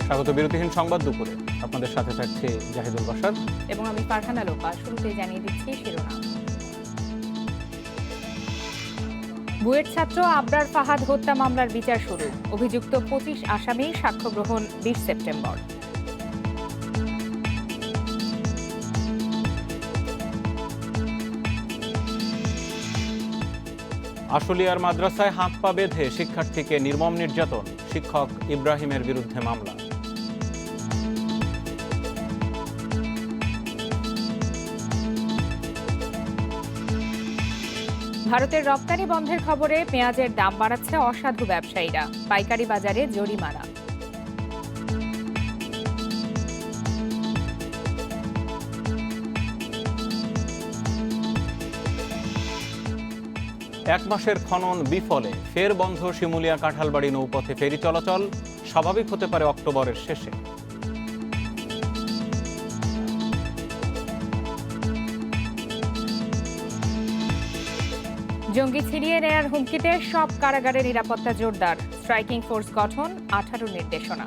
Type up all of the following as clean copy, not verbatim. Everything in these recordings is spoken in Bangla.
স্বাগত বিরতিহীন সংবাদ দুপুরে। আপনাদের সাথে থাকছে জাহিদুল বাশার এবং আমি ফারহানা লোপা। শুরুতে জানিয়ে দিচ্ছি শিরোনাম। বুয়েট ছাত্র আবরার ফাহাদ হত্যা মামলার বিচার শুরু। অভিযুক্ত 25 আসামি সাক্ষ্য গ্রহণ 20 সেপ্টেম্বর। আশুলিয়ার মাদ্রাসায় হাত পা বেঁধে শিক্ষার্থীকে নির্মম নির্যাতন, শিক্ষক ইব্রাহিমের বিরুদ্ধে মামলা। ভারতের রপ্তানি বন্ধের খবরে পেঁয়াজের দাম বাড়াচ্ছে অসাধু ব্যবসায়ীরা, পাইকারি বাজারে জরিমানা। এক মাসের খনন বিফলে ফের বন্ধ শিমুলিয়া কাঁঠালবাড়ি নৌপথে ফেরি চলাচল, স্বাভাবিক হতে পারে অক্টোবরের শেষে। জঙ্গি ছিনিয়ে নেয়ার হুমকিতে সব কারাগারে নিরাপত্তা জোরদার, স্ট্রাইকিং ফোর্স গঠন 18 নির্দেশনা।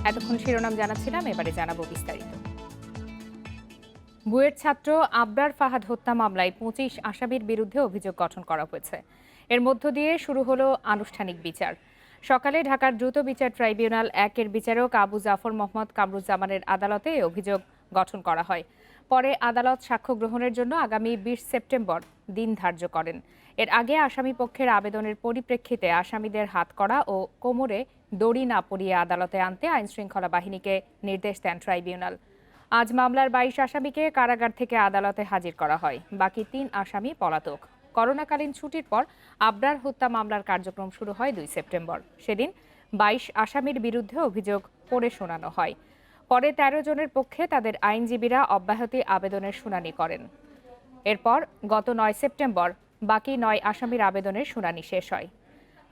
এতক্ষণ শিরোনাম জানাচ্ছিলাম, এবারে জানাবো বিস্তারিত। বুয়েট ছাত্র আবরার ফাহাদ হত্যা মামলায় 25 আসামির বিরুদ্ধে অভিযোগ গঠন করা হয়েছে। এর মধ্য দিয়ে শুরু হলো আনুষ্ঠানিক বিচার। সকালে ঢাকার দ্রুত বিচার ট্রাইব্যুনাল 1-এর বিচারক আবু জাফর মোহাম্মদ কামরুজ্জামানের আদালতে এই অভিযোগ গঠন করা হয়। পরে আদালত সাক্ষ্য গ্রহণের জন্য আগামী 20 সেপ্টেম্বর দিন ধার্য করেন। এর আগে আসামি পক্ষের আবেদনের পরিপ্রেক্ষিতে আসামিদের হাতকড়া ও কোমরে দড়ি না পরিয়ে আদালতে আনতে আইনশৃঙ্খলা বাহিনীকে নির্দেশ দেন ট্রাইব্যুনাল। আজ মামলার 22 আসামিকে কারাগার থেকে আদালতে হাজির করা হয়। বাকি 3 আসামি পলাতক। করোনাকালীন ছুটির পর আবরার হত্যা মামলার কার্যক্রম শুরু হয় 2 সেপ্টেম্বর। সেদিন 22 আসামির বিরুদ্ধে অভিযোগ পড়ে শোনানো হয়। পরে 13 জনের পক্ষে তাদের আইনজীবীরা অব্যাহতি আবেদনের শুনানি করেন। এরপর গত 9 সেপ্টেম্বর বাকি 9 আসামির আবেদনের শুনানি শেষ হয়।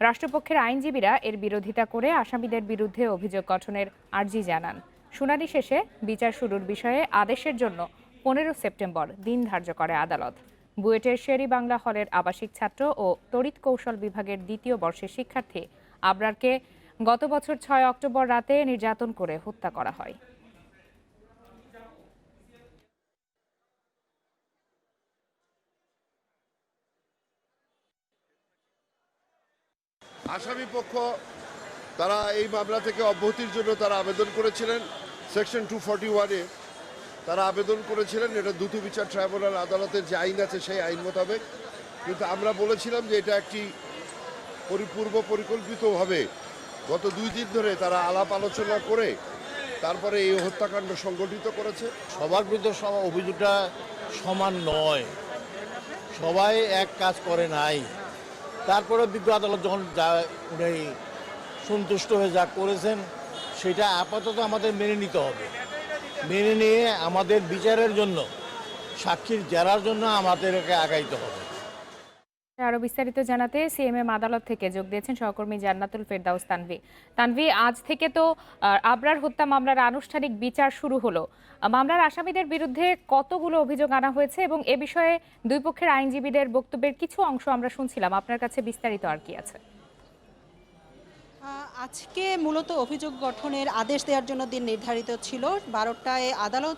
রাষ্ট্রপক্ষের আইনজীবীরা এর বিরোধিতা করে আসামিদের বিরুদ্ধে অভিযোগ গঠনের আর্জি জানান। শুনানি শেষে বিচার শুরুর বিষয়ে আদেশের জন্য 15 সেপ্টেম্বর দিন ধার্য করে আদালত। বুয়েটের শেরি বাংলা হলের আবাসিক ছাত্র ও তড়িৎ কৌশল বিভাগের 2য় বর্ষের শিক্ষার্থী আবরারকে গত বছর 6 অক্টোবর রাতে নির্যাতন করে হত্যা করা হয়। আসামি পক্ষ তারা এই মামলা থেকে অব্যাহতির জন্য তারা আবেদন করেছিলেন। সেকশন 241-এ তারা আবেদন করেছিলেন। এটা দ্রুত বিচার ট্রাইব্যুনাল আদালতের যে আইন আছে সেই আইন মোতাবেক। কিন্তু আমরা বলেছিলাম যে এটা একটি পরিপূর্ব পরিকল্পিতভাবে গত 2 দিন ধরে তারা আলাপ আলোচনা করে তারপরে এই হত্যাকাণ্ড সংগঠিত করেছে। সবার বিরুদ্ধে অভিযোগটা সমান নয়, সবাই এক কাজ করে নাই। তারপরে বিজ্ঞ আদালত যখন উনি সন্তুষ্ট হয়ে যা করেছেন সেটা আপাতত আমাদের মেনে নিতে হবে। মেনে নিয়ে আমাদের বিচারের জন্য, সাক্ষীর জেরার জন্য আমাদেরকে আগাইতে হবে। আরো বিস্তারিত জানাতে সিএমএম আদালত থেকে যোগ দিয়েছেন সহকর্মী জান্নাতুল ফেরদাউস তানভি। তানভি, আজ থেকে তো আবরার হত্যা মামলার আনুষ্ঠানিক বিচার শুরু হলো। মামলার আসামিদের বিরুদ্ধে কতগুলো অভিযোগ আনা হয়েছে এবং এ বিষয়ে দুই পক্ষের আইনজীবীদের বক্তব্যের কিছু অংশ আমরা শুনছিলাম, আপনার কাছে বিস্তারিত আর কি আছে? আজকে মূলত অভিযোগ গঠনের আদেশ দেওয়ার জন্য দিন নির্ধারিত ছিল। 12টায় আদালত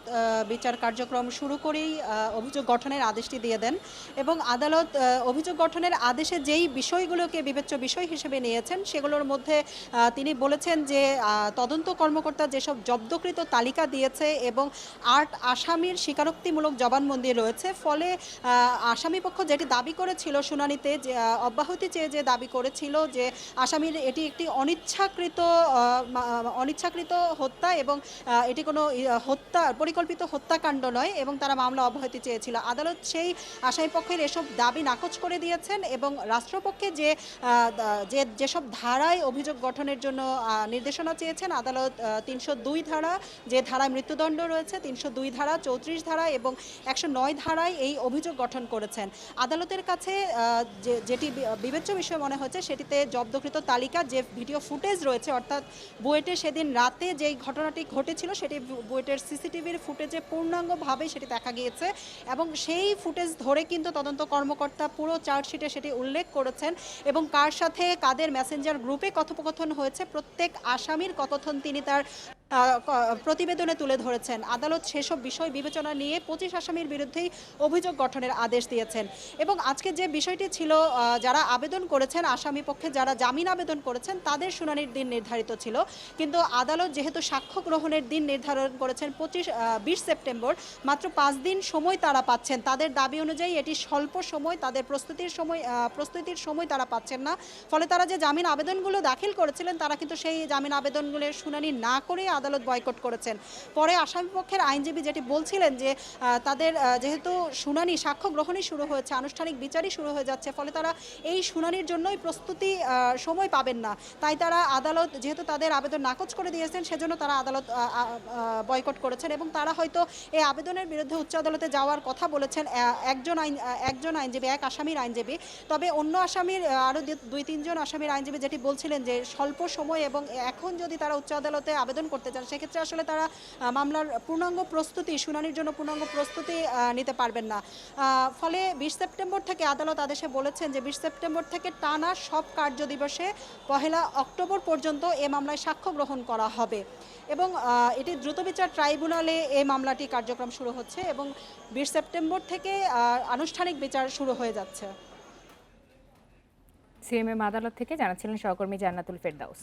বিচার কার্যক্রম শুরু করেই অভিযোগ গঠনের আদেশটি দিয়ে দেন এবং আদালত অভিযোগ গঠনের আদেশে যেই বিষয়গুলোকে বিবেচ্য বিষয় হিসেবে নিয়েছেন সেগুলোর মধ্যে তিনি বলেছেন যে তদন্ত কর্মকর্তা যেসব জব্দকৃত তালিকা দিয়েছে এবং 8 আসামির স্বীকারোক্তিমূলক জবানবন্দি রয়েছে, ফলে আসামিপক্ষ যেটি দাবি করেছিল শুনানিতে, যে অব্যাহতি চেয়ে যে দাবি করেছিল যে আসামির এটি একটি অনিচ্ছাকৃত হত্যা এবং এটি কোনো পরিকল্পিত হত্যাকাণ্ড নয় এবং তারা মামলা অব্যাহতি চেয়েছিল। আদালত সেই আসামিপক্ষের এসব দাবি নাকচ করে দিয়েছেন এবং রাষ্ট্রপক্ষে যেসব ধারায় অভিযোগ গঠনের জন্য নির্দেশনা চেয়েছেন আদালত 302 ধারা, যে ধারায় মৃত্যুদণ্ড রয়েছে, 302 ধারা, 34 ধারা এবং 109 ধারায় এই অভিযোগ গঠন করেছেন। আদালতের কাছে যেটি বিবেচ্য বিষয় মনে হচ্ছে সেটিতে জব্দকৃত তালিকা, যে ভিডিও ফুটেজ রয়েছে, অর্থাৎ বুয়েটে সেদিন রাতে যেই ঘটনাটি ঘটেছিল সেটি বুয়েটের সিসিটিভির ফুটেজে পূর্ণাঙ্গভাবে সেটি দেখা গিয়েছে এবং সেই ফুটেজ ধরে কিন্তু তদন্ত কর্মকর্তা পুরো চার্জশিটে সেটি উল্লেখ করেছেন এবং কার সাথে কাদের মেসেঞ্জার গ্রুপে কথোপকথন হয়েছে প্রত্যেক আসামির কথোপকথন তিনি তার প্রতিবেদনে তুলে ধরেছেন। আদালত সেসব বিষয় বিবেচনা নিয়ে 25 আসামির বিরুদ্ধেই অভিযোগ গঠনের আদেশ দিয়েছেন এবং আজকে যে বিষয়টি ছিল, যারা আবেদন করেছেন আসামি পক্ষে যারা জামিন আবেদন করেছেন তাদের শুনানির দিন নির্ধারিত ছিল, কিন্তু আদালত যেহেতু সাক্ষ্য গ্রহণের দিন নির্ধারণ করেছেন 20 সেপ্টেম্বর, মাত্র 5 দিন সময় তারা পাচ্ছেন। তাদের দাবি অনুযায়ী এটি স্বল্প সময়, তাদের প্রস্তুতির সময় তারা পাচ্ছেন না, ফলে তারা যে জামিন আবেদনগুলো দাখিল করেছিলেন তারা কিন্তু সেই জামিন আবেদনগুলোর শুনানি না করে আদালত বয়কট করেছেন। পরে আসামিপক্ষের আইনজীবী যেটি বলছিলেন যে তাদের যেহেতু শুনানি সাক্ষ্য গ্রহণই শুরু হয়েছে, আনুষ্ঠানিক বিচারই শুরু হয়ে যাচ্ছে, ফলে তারা এই শুনানির জন্যই প্রস্তুতি সময় পাবেন না, তাই তারা আদালত যেহেতু তাদের আবেদন নাকচ করে দিয়েছেন সেজন্য তারা আদালত বয়কট করেছেন এবং তারা হয়তো এই আবেদনের বিরুদ্ধে উচ্চ আদালতে যাওয়ার কথা বলেছেন একজন আইনজীবী, এক আসামির আইনজীবী। তবে অন্য আসামির আরও 2-3 জন আসামির আইনজীবী যেটি বলছিলেন যে স্বল্প সময় এবং এখন যদি তারা উচ্চ আদালতে আবেদন করতে চান সেক্ষেত্রে আসলে তারা মামলার পূর্ণাঙ্গ প্রস্তুতি, শুনানির জন্য পূর্ণাঙ্গ প্রস্তুতি নিতে পারবেন না। ফলে 20 সেপ্টেম্বর থেকে আদালত আদেশে বলেছেন যে 20 সেপ্টেম্বর থেকে টানা সব কার্য দিবসে 1 অক্টোবর পর্যন্ত এ মামলায় সাক্ষ্য গ্রহণ করা হবে এবং এটি দ্রুত বিচার ট্রাইব্যুনালে এই মামলাটি কার্যক্রম শুরু হচ্ছে এবং 20 সেপ্টেম্বর থেকে আনুষ্ঠানিক বিচার শুরু হয়ে যাচ্ছে। সিএমএম আদালত থেকে জানাচ্ছিলেন সহকর্মী জান্নাতুল ফেরদাউস।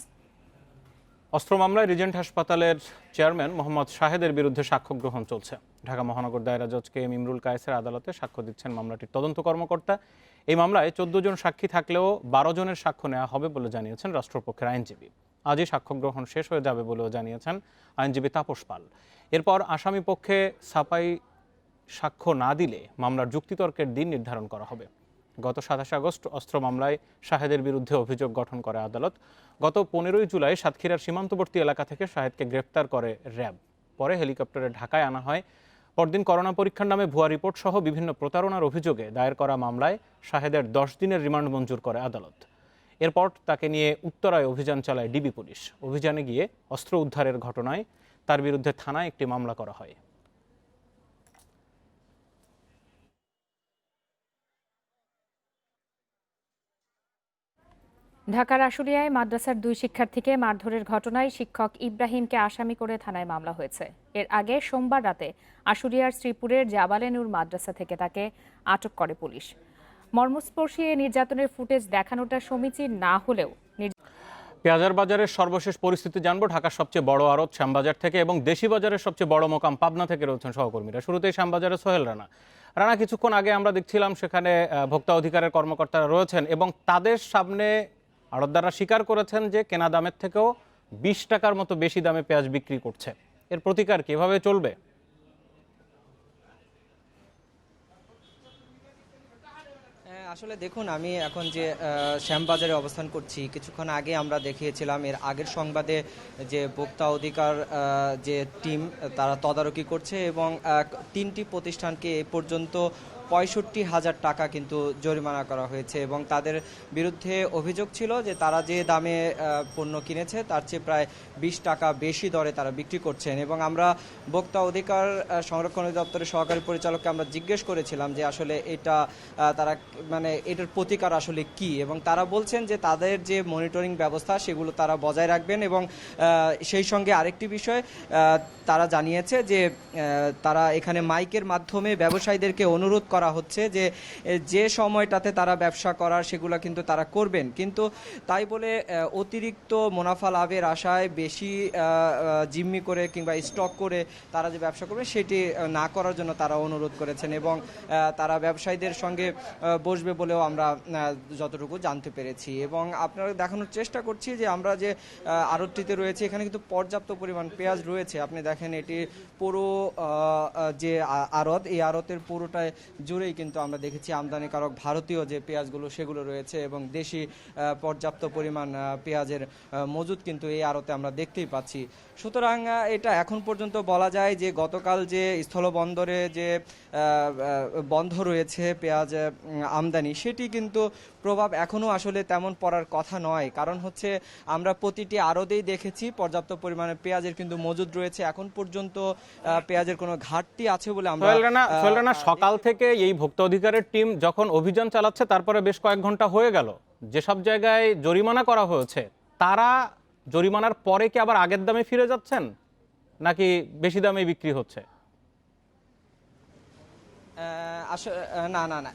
অস্ত্র মামলায় রিজেন্ট হাসপাতালের চেয়ারম্যান মোহাম্মদ শাহেদের বিরুদ্ধে সাক্ষ্য গ্রহণ চলছে। ঢাকা মহানগর দায়রা জজ কে এম ইমরুল কায়েসের আদালতে সাক্ষ্য দিচ্ছেন মামলাটির তদন্ত কর্মকর্তা। এই মামলায় 14 জন সাক্ষী থাকলেও 12 জনের সাক্ষ্য নেওয়া হবে বলে জানিয়েছেন রাষ্ট্রপক্ষের আইনজীবী। আজই সাক্ষ্য গ্রহণ শেষ হয়ে যাবে বলেও জানিয়েছেন আইনজীবী তাপস পাল। এরপর আসামি পক্ষে ছাপাই সাক্ষ্য না দিলে মামলার যুক্তিতর্কের দিন নির্ধারণ করা হবে। গত 27 আগস্ট অস্ত্র মামলায় শাহেদের বিরুদ্ধে অভিযোগ গঠন করে আদালত। গত 15 জুলাই সাতক্ষীরার সীমান্তবর্তী এলাকা থেকে শাহেদকে গ্রেফতার করে র্যাব। পরে হেলিকপ্টারে ঢাকায় আনা হয়। পরদিন করোনা পরীক্ষার নামে ভুয়া রিপোর্ট সহ বিভিন্ন প্রতারণার অভিযোগে দায়ের করা মামলায় শাহেদের 10 দিনের রিমান্ড মঞ্জুর করে আদালত। এরপর তাকে নিয়ে উত্তরায় অভিযান চালায় ডিবি পুলিশ। অভিযানে গিয়ে অস্ত্র উদ্ধারের ঘটনায় তার বিরুদ্ধে থানায় একটি মামলা করা হয়। ঢাকার আশুলিয়ায় মাদ্রাসার 2 শিক্ষার্থীকে মারধরের ঘটনায় শিক্ষক ইব্রাহিমকে আসামি করে থানায় মামলা হয়েছে। এর আগে সোমবার রাতে আশুলিয়ার শ্রীপুরের জাবালে নূর মাদ্রাসা থেকে তাকে আটক করে পুলিশ। মর্মস্পর্শী নির্যাতনের ফুটেজ দেখানোটা সমীচীন না হলেও পেঁয়াজের বাজারের সর্বশেষ পরিস্থিতি জানবো ঢাকার সবচেয়ে বড় আড়ত শ্যামবাজার থেকে এবং দেশি বাজারের সবচেয়ে বড় মোকাম পাবনা থেকে রয়েছেন সহকর্মীরা। শুরুতেই শ্যামবাজারের সোহেল রানা, কিছুক্ষণ আগে আমরা দেখছিলাম সেখানে ভোক্তা অধিকারের কর্মকর্তারা রয়েছেন এবং তাদের সামনে আড়তদাররা স্বীকার করেছেন যে কেনা দামের থেকেও 20 টাকার মতো বেশি দামে পেঁয়াজ বিক্রি করছে। এর প্রতিকার কিভাবে চলবে? আসলে দেখুন, আমি এখন যে শ্যামবাজারে অবস্থান করছি, কিছুক্ষণ আগে আমরা দেখিয়েছিলাম এর আগের সংবাদে যে ভোক্তা অধিকার যে টিম তারা তদারকি করছে এবং 3টি প্রতিষ্ঠানকে এ পর্যন্ত 65,000 টাকা কিন্তু জরিমানা করা হয়েছে এবং তাদের বিরুদ্ধে অভিযোগ ছিল যে তারা যে দামে পণ্য কিনেছে তার চেয়ে প্রায় 20 টাকা বেশি দরে তারা বিক্রি করছেন। এবং আমরা ভোক্তা অধিকার সংরক্ষণ দপ্তরের সহকারী পরিচালককে আমরা জিজ্ঞেস করেছিলাম যে আসলে এটা তারা এটার প্রতিকার আসলে কি, এবং তারা বলছেন যে তাদের যে মনিটরিং ব্যবস্থা সেগুলো তারা বজায় রাখবেন এবং সেই সঙ্গে আরেকটি বিষয় তারা জানিয়েছে যে তারা এখানে মাইকের মাধ্যমে ব্যবসায়ীদেরকে অনুরোধ করা হচ্ছে যে যে সময়টাতে তারা ব্যবসা করার সেগুলো কিন্তু তারা করবেন, কিন্তু তাই বলে অতিরিক্ত মুনাফা লাভের আশায় বেশি জিম্মি করে কিংবা স্টক করে তারা যে ব্যবসা করবে সেটি না করার জন্য তারা অনুরোধ করেছেন এবং তারা ব্যবসায়ীদের সঙ্গে বসবে বলেও আমরা যতটুকু জানতে পেরেছি। এবং আপনারা দেখানোর চেষ্টা করছি যে আমরা যে আড়তটিতে রয়েছে এখানে কিন্তু পর্যাপ্ত পরিমাণ পেঁয়াজ রয়েছে। আপনি দেখেন এটি পুরো যে আড়ত, এই আড়তের পুরোটায় জুড়েই কিন্তু আমরা দেখেছি আমদানিকারক ভারতীয় যে পেঁয়াজগুলো সেগুলো রয়েছে এবং দেশি পর্যাপ্ত পরিমাণ পেঁয়াজের মজুদ কিন্তু এই আড়তে আমরা দেখতেই পাচ্ছি। সুতরাং এটা এখন পর্যন্ত বলা যায় যে গতকাল যে স্থলবন্দরে যে বন্ধ রয়েছে পেঁয়াজ আমদানি, সেটি কিন্তু প্রভাব এখনও আসলে তেমন পড়ার কথা নয়। কারণ হচ্ছে আমরা প্রতিটি আড়তেই দেখেছি পর্যাপ্ত পরিমাণে পেঁয়াজের কিন্তু মজুদ রয়েছে। এখন পর্যন্ত পেঁয়াজের কোনো ঘাটতি আছে বলে আমরা সোহেল রানা, সকাল থেকে এই ভোক্তা অধিকারের টিম যখন অভিযান চালাচ্ছে তারপরে বেশ কয়েক ঘন্টা হয়ে গেল, যেসব জায়গায় জরিমানা করা হয়েছে তারা জরিমানার পরে কি আবার আগের দামে ফিরে যাচ্ছেন নাকি বেশি দামে বিক্রি হচ্ছে? না না না,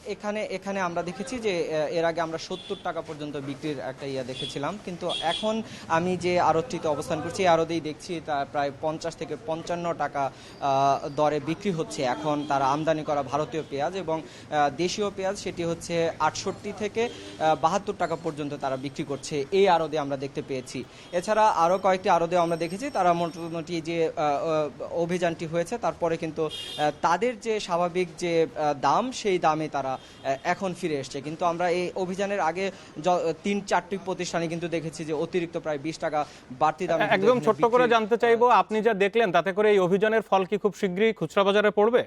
এখানে আমরা দেখেছি যে এর আগে আমরা 70 টাকা পর্যন্ত বিক্রির একটা দেখেছিলাম, কিন্তু এখন আমি যে আড়তটিতে অবস্থান করছি এই আড়তেই দেখছি তা প্রায় 50 থেকে 55 টাকা দরে বিক্রি হচ্ছে এখন তারা আমদানি করা ভারতীয় পেঁয়াজ, এবং দেশীয় পেঁয়াজ সেটি হচ্ছে 68 থেকে 72 টাকা পর্যন্ত তারা বিক্রি করছে এই আড়তে আমরা দেখতে পেয়েছি। এছাড়া আরও কয়েকটি আড়তে আমরা দেখেছি তারা মোটামুটি যে অভিযানটি হয়েছে তারপরে কিন্তু তাদের যে স্বাভাবিক যে দাম সেই দামে তারা এখন ফিরে এসছে। কিন্তু আমরা এই অভিযানের আগে 3-4টি প্রতিষ্ঠানে কিন্তু দেখেছি যে অতিরিক্ত প্রায় 20 টাকা বাড়তি দাম। একদম ছোট্ট করে জানতে চাইবো, আপনি যা দেখলেন তাতে করে এই অভিযানের ফল কি খুব শীঘ্রই খুচরা বাজারে পড়বে?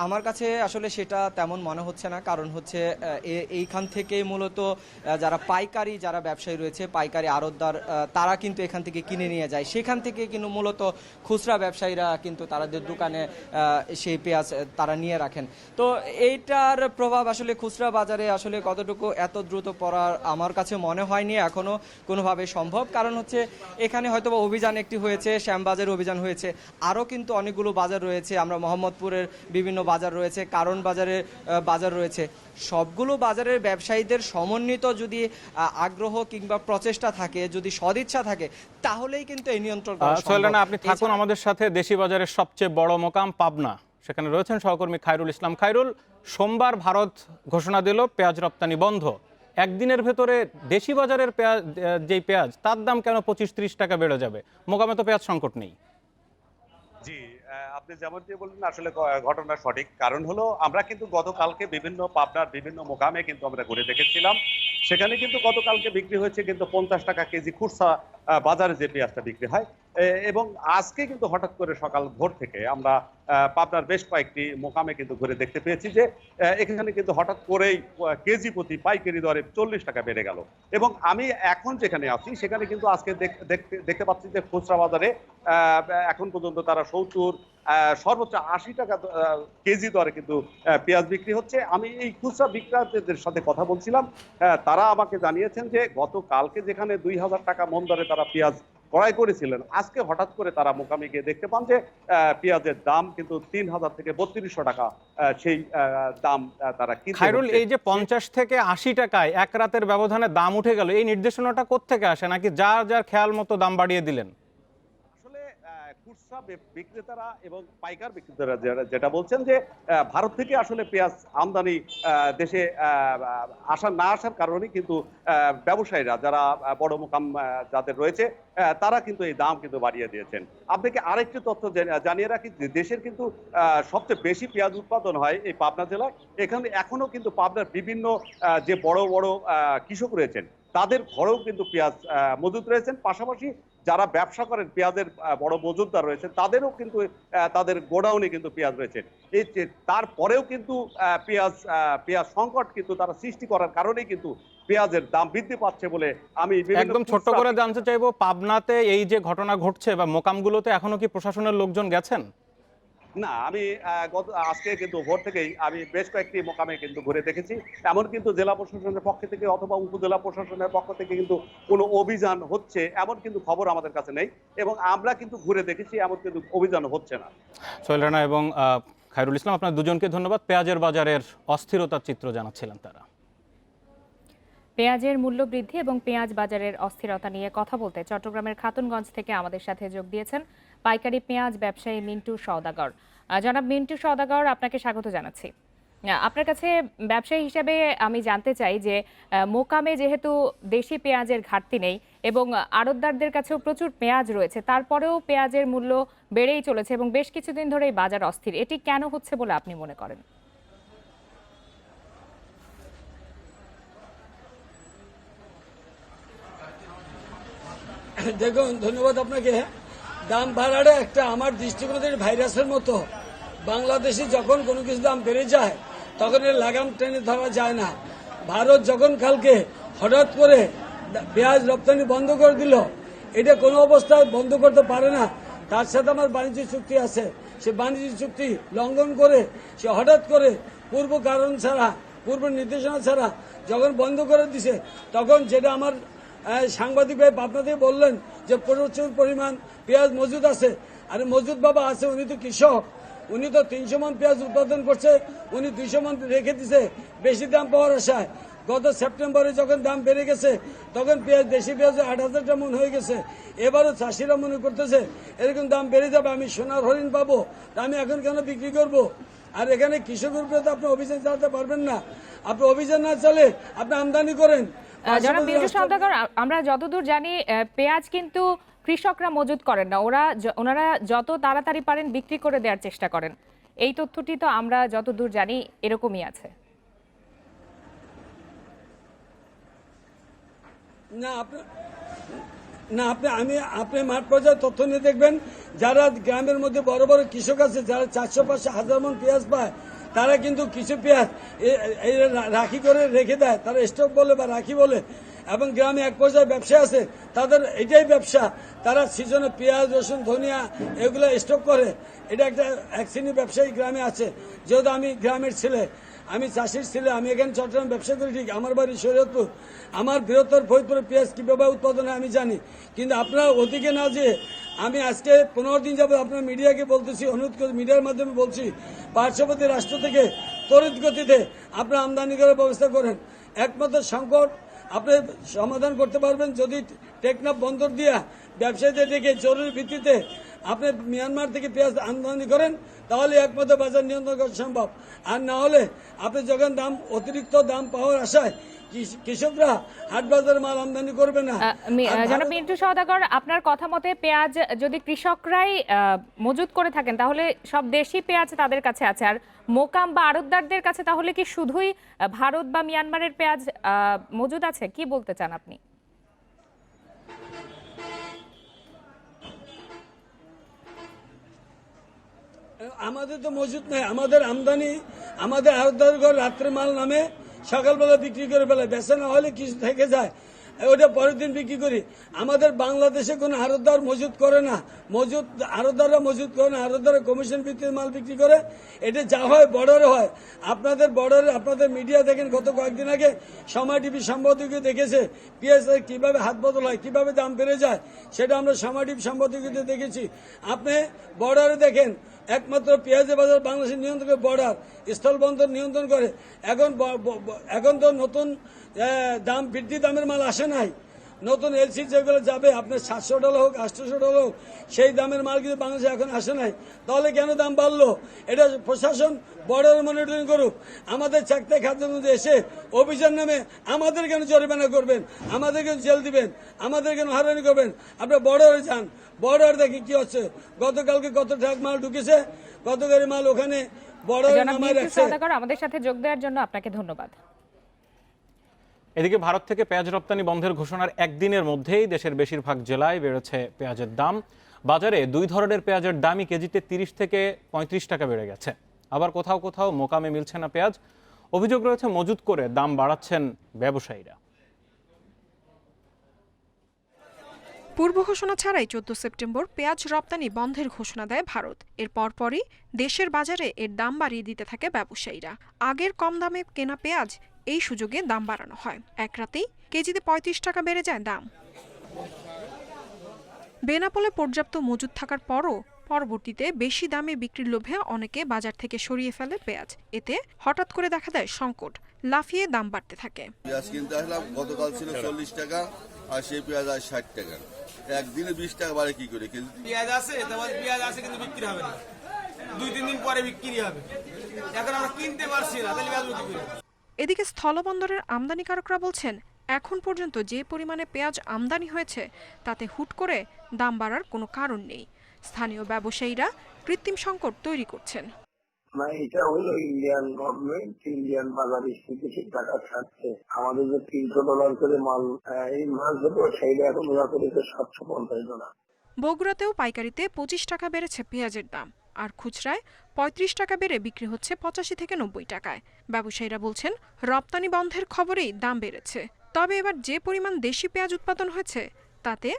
আমার কাছে আসলে সেটা তেমন মনে হচ্ছে না, কারণ হচ্ছে এইখান থেকে মূলত যারা পাইকারি যারা ব্যবসায়ী রয়েছে, পাইকারি আড়তদার, তারা কিন্তু এখান থেকে কিনে নিয়ে যায়, সেখান থেকে কিন্তু মূলত খুচরা ব্যবসায়ীরা কিন্তু তাদের দোকানে সেই পেঁয়াজ তারা নিয়ে রাখেন। তো এইটার প্রভাব আসলে খুচরা বাজারে আসলে কতটুকু এত দ্রুত পড়ার আমার কাছে মনে হয়নি এখনো কোনোভাবে সম্ভব। কারণ হচ্ছে এখানে হয়তো অভিযান একটি হয়েছে, শ্যামবাজার অভিযান হয়েছে, আরও কিন্তু অনেকগুলো বাজার রয়েছে, আমরা মোহাম্মদপুরের বিভিন্ন বাজার রয়েছে, কারণ বাজারের বাজার রয়েছে। সবগুলো বাজারের ব্যবসায়ীদের সমন্বিত যদি আগ্রহ কিংবা প্রচেষ্টা থাকে, যদি সদিচ্ছা থাকে, তাহলেই কিন্তু এই নিয়ন্ত্রণ করা সম্ভব। আপনি থাকুন আমাদের সাথে। দেশি বাজারের সবচেয়ে বড় মোকাম পাবনা, সেখানে রয়েছেন সহকর্মী খায়রুল ইসলাম। খায়রুল, সোমবার ভারত ঘোষণা দিল পেঁয়াজ রপ্তানি বন্ধ। একদিনের ভেতরে দেশি বাজারের পেঁয়াজ, যেই পেঁয়াজ তার দাম কেন 25-30 টাকা বেড়ে যাবে? মোকামে তো পেঁয়াজ সংকট নেই। জি, আপনি যেমনটি বললেন আসলে ঘটনা সঠিক। কারণ হলো আমরা কিন্তু গতকালকে বিভিন্ন পাবনার বিভিন্ন মোকামে কিন্তু আমরা ঘুরে দেখেছিলাম, সেখানে কিন্তু গতকালকে বিক্রি হয়েছে কিন্তু 50 টাকা কেজি খুচরা বাজারে যে পেঁয়াজটা বিক্রি হয়। এবং আজকে কিন্তু হঠাৎ করে সকাল ভোর থেকে আমরা পাবনার বেশ কয়েকটি মোকামে কিন্তু ঘুরে দেখতে পেয়েছি যে এখানে কিন্তু হঠাৎ করেই কেজি প্রতি পাইকারি দরে 40 টাকা বেড়ে গেল। এবং আমি এখন যেখানে আছি সেখানে কিন্তু আজকে দেখতে পাচ্ছি যে খুচরা বাজারে এখন পর্যন্ত তারা 70 সর্বোচ্চ 80 টাকা কেজি দরে কিন্তু পেঁয়াজ বিক্রি হচ্ছে। আমি এই খুচরা বিক্রেতাদের সাথে কথা বলছিলাম, তারা আমাকে জানিয়েছেন যে গতকালকে যেখানে 2000 টাকা মন দরে তারা পেঁয়াজ ক্রয় করেছিলেন, আজকে হঠাৎ করে তারা মোকামে গিয়ে দেখতে পান যে পেঁয়াজের দাম কিন্তু 3000 থেকে 3200 টাকা সেই দাম তারা কিনতে। খায়রুল, এই যে 50 থেকে 80 টাকায় এক রাতের ব্যবধানে দাম উঠে গেল, এই নির্দেশনাটা কোত্থেকে আসে, নাকি যার যার খেয়াল মতো দাম বাড়িয়ে দিলেন? আসলে খুচরা বিক্রেতারা এবং পাইকার বিক্রেতারা যেটা বলছেন যে ভারত থেকে আসলে পেঁয়াজ আমদানি দেশে না আসার কারণে কিন্তু ব্যবসায়ীরা যারা বড় মোকাম যাদের রয়েছে তারা কিন্তু এই দাম কিন্তু বাড়িয়ে দিয়েছেন। আপনাকে আরেকটি তথ্য জানিয়ে রাখি যে দেশের কিন্তু সবচেয়ে বেশি পেঁয়াজ উৎপাদন হয় এই পাবনা জেলায়। এখানে এখনো কিন্তু পাবনার বিভিন্ন যে বড় বড় কৃষক রয়েছেন তাদের ঘরেও কিন্তু পেঁয়াজ মজুদ রয়েছেন। পাশাপাশি যারা ব্যবসা করেন পেঁয়াজের বড় মজুদদার রয়েছে তাদেরও কিন্তু তাদের গোডাউনে কিন্তু পেঁয়াজ রয়েছে। এই তারপরেও কিন্তু পেঁয়াজ সংকট কিন্তু তারা সৃষ্টি করার কারণেই কিন্তু পেঁয়াজের দাম বৃদ্ধি পাচ্ছে বলে আমি একদম ছোট্ট করে জানতে চাইবো, পাবনাতে এই যে ঘটনা ঘটছে বা মোকামগুলোতে এখনো কি প্রশাসনের লোকজন গেছেন? না, আমি আজকে কিন্তু ভোর থেকেই আমি বেশ কয়েকটি মোকামে কিন্তু ঘুরে দেখেছি। এমন কিন্তু জেলা প্রশাসনের পক্ষ থেকে অথবা উপজেলা প্রশাসনের পক্ষ থেকে কিন্তু কোনো অভিযান হচ্ছে এমন কিন্তু খবর আমাদের কাছে নেই, এবং আমরা কিন্তু ঘুরে দেখেছি এমন কিন্তু অভিযান হচ্ছে না। সোহেল রানা এবং খায়রুল ইসলাম, আপনার দুজনকে ধন্যবাদ। পেঁয়াজের বাজারের অস্থিরতার চিত্র জানাচ্ছিলেন তারা। পেঁয়াজের মূল্য বৃদ্ধি এবং পেঁয়াজ বাজারের অস্থিরতা নিয়ে কথা বলতে চট্টগ্রামের খাতুনগঞ্জ থেকে আমাদের সাথে যোগ দিয়েছেন পাইকারি পেঁয়াজ ব্যবসায়ী মিন্টু সওদাগর। জনাব মিন্টু সওদাগর, আপনাকে স্বাগত জানাচ্ছি। আপনার কাছে ব্যবসায়ী হিসাবে আমি জানতে চাই যে মোকামে যেহেতু দেশি পেঁয়াজের ঘাটতি নেই এবং আড়তদারদের কাছেও প্রচুর পেঁয়াজ রয়েছে, তারপরেও পেঁয়াজের মূল্য বেড়েই চলেছে এবং বেশ কিছুদিন ধরেই বাজার অস্থির। এটি কেন হচ্ছে বলে আপনি মনে করেন? দেখুন, ধন্যবাদ আপনাকে। দাম বাড়াটা একটা আমার দৃষ্টিকোণ ভাইরাসের মতো। বাংলাদেশে যখন কোনো কিছু দাম বেড়ে যায় তখন এর লাগাম টেনে ধরা যায় না। ভারত যখন কালকে হঠাৎ করে পেঁয়াজ রপ্তানি বন্ধ করে দিল, এটা কোনো অবস্থায় বন্ধ করতে পারে না। তার সাথে আমার বাণিজ্য চুক্তি আছে, সে বাণিজ্য চুক্তি লঙ্ঘন করে সে হঠাৎ করে পূর্ব কারণ ছাড়া, পূর্ব নির্দেশনা ছাড়া যখন বন্ধ করে দিছে, তখন যেটা আমার সাংবাদিক ভাই পাবনা থেকে বললেন যে প্রচুর পরিমাণ পেঁয়াজ মজুদ আছে। আরে মজুদ বাবা আছে, উনি তো কৃষক, উনি তো 300 মণ পেঁয়াজ উৎপাদন করছে, উনি 200 মণ রেখে দিছে বেশি দাম পাওয়ার আশায়। গত সেপ্টেম্বরে যখন দাম বেড়ে গেছে তখন পেঁয়াজ, দেশি পেঁয়াজ 8,000 মণ হয়ে গেছে। এবারও চাষিরা মনে করতেছে এরকম দাম বেড়ে যাবে, আমি সোনার হরিণ পাবো, তা আমি এখন কেন বিক্রি করব? আর এখানে কৃষকের উপরে তো আপনি অভিযান চালাতে পারবেন না। আপনি অভিযান না চালে আপনি আমদানি করেন। জনাব বিরজু সওদাগর, আমরা যতদূর জানি পেঁয়াজ কিন্তু কৃষকরা মজুত করেন না, ওনারা যত তাড়াতাড়ি পারেন বিক্রি করে দেওয়ার চেষ্টা করেন। এই তথ্যটি তো আমরা যতদূর জানি এরকমই আছে। আপনি মাঠ পর্যায়ে তথ্য নিয়ে দেখবেন, যারা গ্রামের মধ্যে বড় বড় কৃষক আছে, যারা 400-500 মণ পেঁয়াজ পায়, তারা কিন্তু কিছু পেঁয়াজ রাখি করে রেখে দেয়, তারা স্টক বলে বা রাখি বলে। এবং গ্রামে এক পর্যায়ে ব্যবসা আছে, তাদের এটাই ব্যবসা, তারা সিজনে পেঁয়াজ, রসুন, ধনিয়া এগুলো স্টক করে। এটা একটা এক শ্রেণীর ব্যবসায়ী গ্রামে আছে। যেহেতু আমি গ্রামের ছেলে, আমি চাষির ছেলে, আমি এখানে চট্টগ্রাম ব্যবসা করি, ঠিক আমার বাড়ি শরীয়তপুর, আমার বৃহত্তর ফরিদপুরে পেঁয়াজ কিভাবে উৎপাদন হয় আমি জানি। কিন্তু আপনারা ওদিকে না যে, আমি আজকে 15 দিন যাবত আপনার মিডিয়াকে বলতেছি, অনুরোধ করে মিডিয়ার মাধ্যমে বলছি, পার্শ্ববর্তী রাষ্ট্র থেকে তড়িৎ গতিতে আপনারা আমদানি করার ব্যবস্থা করেন। একমাত্র সংকট আপনি সমাধান করতে পারবেন যদি টেকনাফ বন্দর দিয়া ব্যবসায়ীদের ডেকে জরুরি ভিত্তিতে আপনি মিয়ানমার থেকে পেঁয়াজ আমদানি করেন, তাহলে একমাত্র বাজার নিয়ন্ত্রণ করা সম্ভব। আর না হলে আপনি যখন দাম অতিরিক্ত দাম পাওয়ার আশায় কৃষকরা হাট বাজারে মাল আমদানি করবে না। জনাব বিরজু সওদাগর, আপনার কথা মতে পেঁয়াজ যদি কৃষকরাই মজুত করে থাকেন তাহলে সব দেশি পেঁয়াজ তাদের কাছে আছে, আর মোকাম বা আড়তদারদের কাছে তাহলে কি শুধুই ভারত বা মিয়ানমারের পেঁয়াজ মজুদ আছে? কি বলতে চান আপনি? আমাদের তো মজুদ নেই, আমাদের আমদানি, আমাদের আড়তদার রাত্রে মাল নামে সকালবেলা বিক্রি করে ফেলায়, বেচা না হলে কিছু থেকে যায়, ওটা পরের দিন বিক্রি করি। আমাদের বাংলাদেশে কোনো আড়তদার মজুদ করে না, আড়তদাররা মজুদ করে না, আড়তদাররা কমিশন ভিত্তিক মাল বিক্রি করে। এটা যা হয় বর্ডারে হয়। আপনাদের বর্ডারে, আপনাদের মিডিয়া দেখেন, গত কয়েকদিন আগে সময় টিভি সাংবাদিকও দেখেছে পেঁয়াজের কিভাবে হাত বদল হয়, কিভাবে দাম বেড়ে যায়, সেটা আমরা সময় টিভি সাংবাদিকদের দেখেছি। আপনি বর্ডারে দেখেন, একমাত্র পেঁয়াজের বাজার বাংলাদেশের নিয়ন্ত্রণ করে বর্ডার, স্থলবন্দর নিয়ন্ত্রণ করে। এখন তো নতুন দাম, বৃদ্ধি দামের মাল আসে নাই। নতুন এলসি যেগুলো যাবে আপনার $700 হোক, $800 হোক, সেই দামের মাল কিন্তু বাংলাদেশে এখন আসে নাই। তাহলে কেন দাম বাড়লো? এটা প্রশাসন বর্ডার মনিটরিং করুক। আমাদের চাকতে খাদ্যমন্ত্রী এসে অভিযান নামে আমাদের কেন জরিমানা করবেন, আমাদের কেন জেল দিবেন, আমাদের কেন হয়রানি করবেন? আপনার বর্ডারে যান, বর্ডার দেখি কি হচ্ছে। গতকালকে কত ট্রাক মাল ঢুকেছে, কত গাড়ি মাল ওখানে বর্ডারে নামায় রাখছে। আমাদের সাথে যোগ দেওয়ার জন্য আপনাকে ধন্যবাদ। এদিকে ভারত থেকে পেঁয়াজ রপ্তানি বন্ধের ঘোষণার একদিনের মধ্যেই দেশের বেশিরভাগ জেলায় বেড়েছে পেঁয়াজের দাম। বাজারে দুই ধরনের পেঁয়াজের দামই কেজিতে 30 থেকে 35 টাকা বেড়ে গেছে। আবার কোথাও কোথাও মোকামে মিলছে না পেঁয়াজ। অভিযোগ রয়েছে মজুত করে দাম বাড়াচ্ছেন ব্যবসায়ীরা। পূর্ব ঘোষণা ছাড়াই 14 সেপ্টেম্বর পেঁয়াজ রপ্তানি বন্ধের ঘোষণা দেয় ভারত। এর পরপরই দেশের বাজারে এর দাম বাড়িয়ে দিতে থাকে ব্যবসায়ীরা। আগের কম দামে কেনা পেঁয়াজ এই সুযোগে দাম বাড়ানো হয়। এক রাতেই কেজিতে 35 টাকা বেড়ে যায় দাম। বেনাপোলে পর্যাপ্ত মজুদ থাকার পরও পরবর্তীতে বেশি দামে বিক্রির লোভে অনেকে বাজার থেকে সরিয়ে ফেলে পেঁয়াজ। এতে হঠাৎ করে দেখা দেয় সংকট, লাফিয়ে দাম বাড়তে থাকে। পেঁয়াজ কিনতে আসলাম, গতকাল ছিল 40 টাকা, আর সেই পেঁয়াজ আজ 60 টাকা। একদিনে 20 টাকা বাড়ে কি করে? পেঁয়াজ আছে, পেঁয়াজ আছে কিন্তু বিক্রি হবে না, 2-3 দিন পরে বিক্রি হবে। এখন আমরা কিনতে পারছি না, তাহলে বেচবো কি করে? এদিকে স্থলবন্দরের আমদানিকারকরা বলছেন, এখন পর্যন্ত যে পরিমাণে পেঁয়াজ আমদানি হয়েছে তাতে হুট করে দাম বাড়ার কোনো কারণ নেই। স্থানীয় ব্যবসায়ীরা কৃত্রিম সংকট তৈরি করছেন। এটা হলো ইন্ডিয়ান গভর্নমেন্ট, ইন্ডিয়ান বাজারে স্থিতিশীল টাকা ছাড়ছে। আমাদের যে $300 করে মাল, এই মাল যেটা সেইটা এখন ওরা করেছে $750। বগুড়াতেও পাইকারিতে 25 টাকা বেড়েছে পেঁয়াজের দাম, আর খুচরায় 35 টাকা বেড়ে বিক্রি হচ্ছে 85 থেকে 90 টাকায়। ব্যবসায়ীরা বলছেন, রপ্তানি বন্ধের খবরেই দাম বেড়েছে। তবে এবার যে পরিমাণ দেশি পেঁয়াজ উৎপাদন হয়েছে তাতে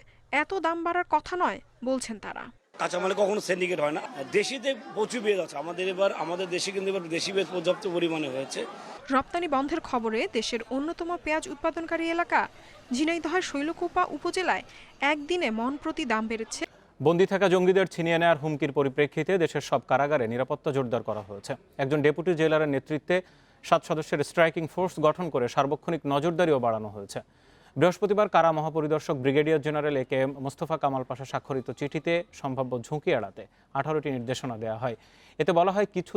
এত দাম বাড়ার কথা নয় বলছেন তারা। কাঁচামালে কখনো সিন্ডিকেট হয় না, দেশিতে প্রচুর পেঁয়াজ আছে আমাদের দেশে, কিন্তু এবার দেশি পেঁয়াজ পর্যাপ্ত পরিমাণে হয়েছে। রপ্তানি বন্ধের খবরে দেশের অন্যতম পেঁয়াজ উৎপাদনকারী এলাকা ঝিনাইদহের শৈলকুপা উপজেলায় একদিনে মন প্রতি দাম বেড়েছে। বন্দী থাকা জঙ্গিদের ছিনিয়ে নেওয়ার হুমকির পরিপ্রেক্ষিতে দেশের সব কারাগারে নিরাপত্তা জোরদার করা হয়েছে। একজন ডেপুটি জেলারের নেতৃত্বে 7 সদস্যের স্ট্রাইকিং ফোর্স গঠন করে সার্বক্ষণিক নজরদারিও বাড়ানো হয়েছে। বৃহস্পতিবার কারা মহাপরিদর্শক brigadier general AK Mostafa Kamal Pasha স্বাক্ষরিত চিঠিতে সম্ভাব্য ঝুঁকি এড়াতে 18টি নির্দেশনা দেওয়া হয়। এতে বলা হয়, কিছু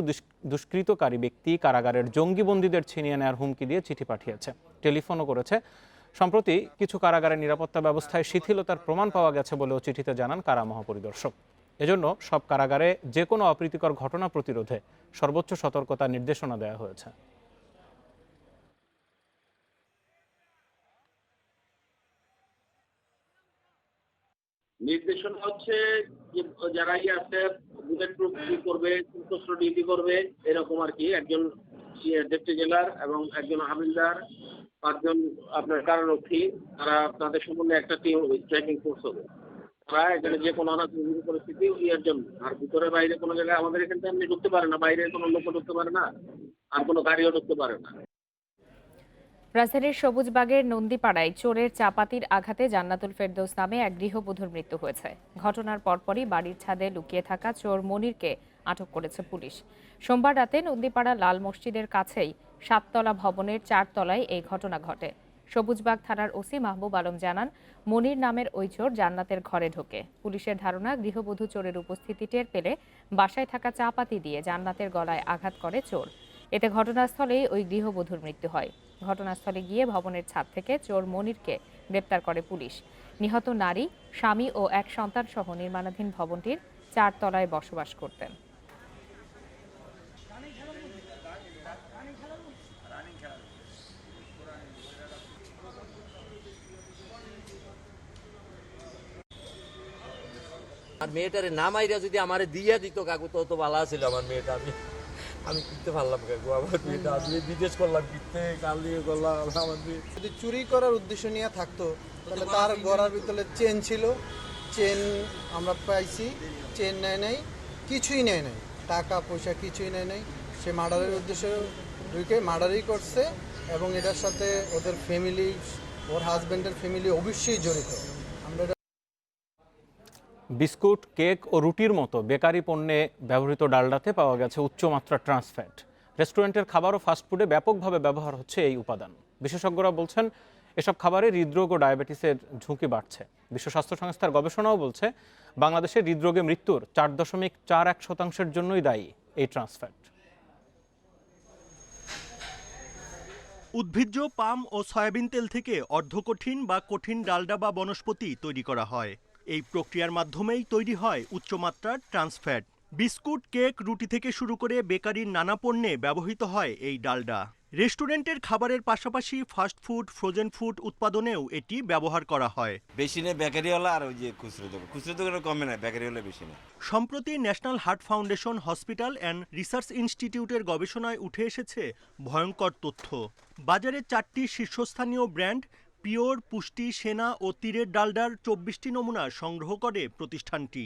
দুষ্কৃতকারী ব্যক্তি কারাগারের জঙ্গি বন্দীদের ছিনিয়ে নেওয়ার হুমকি দিয়ে চিঠি পাঠিয়েছে, টেলিফোনও করেছে। সম্প্রতি কিছু কারাগারের নিরাপত্তা ব্যবস্থায় শিথিলতার প্রমাণ পাওয়া গেছে বলেও চিঠিতে জানান কারা মহাপরিদর্শক। এজন্য সব কারাগারে যে কোনো অপ্রীতিকর ঘটনা প্রতিরোধে সর্বোচ্চ সতর্কতার নির্দেশনা দেওয়া হয়েছে। নির্দেশনা হচ্ছে যে যারা আছে বুলেট প্রুফ করবে, সশস্ত্র ডিউটি করবে, এরকম আর কি। একজন ডেপুটি জেলার এবং একজন হাবিলদার, 5 জন আপনার কারারক্ষী, তারা তাদের সম্বন্ধে একটা টিম স্ট্রাইকিং ফোর্স হবে। তারা এখানে যে কোনো অনাকাঙ্ক্ষিত পরিস্থিতি এর জন্য, আর ভিতরে বাইরে কোনো জায়গায় আমাদের এখানে এমনি ঢুকতে পারে না, বাইরে কোনো লোক ঢুকতে পারে না, আর কোনো গাড়িও ঢুকতে পারে না। রাজধানীর সবুজবাগের নন্দীপাড়ায় চোরের চাপাতির আঘাতে জান্নাতুল ফেরদৌস নামে এক গৃহবধূর মৃত্যু হয়েছে। ঘটনার পরপরই বাড়ির ছাদে লুকিয়ে থাকা চোর মনিরকে আটক করেছে পুলিশ। সোমবার রাতে নন্দীপাড়া লাল মসজিদের কাছেই 7 তলা ভবনের 4 তলায় এই ঘটনা ঘটে। সবুজবাগ থানার ওসি মাহবুব আলম জানান, মনির নামের ওই চোর জান্নাতের ঘরে ঢোকে। পুলিশের ধারণা, গৃহবধূ চোরের উপস্থিতি টের পেলে বাসায় থাকা চাপাতি দিয়ে জান্নাতের গলায় আঘাত করে চোর। এতে ঘটনাস্থলেই ওই গৃহবধূর মৃত্যু হয়। ঘটনাস্থলে গিয়ে ভবনের ছাদ থেকে চোর মনিরকে গ্রেপ্তার করে পুলিশ। নিহত নারী, স্বামী ও এক সন্তান সহ নির্মাণাধীন ভবনটির 4 তলায় বসবাস করতেন। আর মেয়েটারে নামাইরা যদি আমারে দিয়া দিত কাকু, তো ভালো ছিল। আমার মেয়েটা আমি কিনতে পারলাম কাকু, আমার মেয়েটা আমি বিদেশ করলাম, কিনতে কাল দিয়ে করলাম। আমার মেয়ে যদি চুরি করার উদ্দেশ্য নিয়ে থাকতো তাহলে তার গলার ভিতরে চেন ছিল, চেন আমরা পাইছি, চেন নেয় নাই, কিছুই নেয় নাই, টাকা পয়সা কিছুই নেয় নাই। সে মার্ডারের উদ্দেশ্য ঢুকে মার্ডারই করছে, এবং এটার সাথে ওদের ফ্যামিলি, ওর হাজব্যান্ডের ফ্যামিলি অবশ্যই জড়িত। আমরা বিস্কুট, কেক ও রুটির মতো বেকারি পণ্যে ব্যবহৃত ডালডাতে পাওয়া গেছে উচ্চমাত্রার ট্রান্সফ্যাট। রেস্টুরেন্টের খাবার ও ফাস্টফুডে ব্যাপকভাবে ব্যবহার হচ্ছে এই উপাদান। বিশেষজ্ঞরা বলছেন, এসব খাবারে হৃদরোগ ও ডায়াবেটিসের ঝুঁকি বাড়ছে। বিশ্ব স্বাস্থ্য সংস্থার গবেষণাও বলছে, বাংলাদেশে হৃদরোগে মৃত্যুর 4.41% জন্যই দায়ী এই ট্রান্সফ্যাট। উদ্ভিজ্জ পাম ও সয়াবিন তেল থেকে অর্ধকঠিন বা কঠিন ডালডা বা বনস্পতি তৈরি করা হয়। এই প্রক্রিয়ার মাধ্যমেই তৈরি হয় উচ্চমাত্রার ট্রান্সফ্যাট। বিস্কুট, কেক, রুটি থেকে শুরু করে বেকারির নানা পণ্যে ব্যবহৃত হয় এই ডালডা। রেস্টুরেন্টের খাবারের পাশাপাশি ফাস্টফুড, ফ্রোজেন ফুড উৎপাদনেও এটি ব্যবহার করা হয়। বেশি নেই বেকারিওয়ালা, আর ওই যে খুচরো দোকানে কমে না, বেকারিওয়ালা বেশি নেই। সম্প্রতি national heart foundation hospital and research ইনস্টিটিউটের গবেষণায় উঠে এসেছে ভয়ঙ্কর তথ্য। বাজারে 4টি শীর্ষস্থানীয় ব্র্যান্ড পিওর, পুষ্টি, সেনা ও তীরের ডালডার 24টি নমুনা সংগ্রহ করে প্রতিষ্ঠানটি।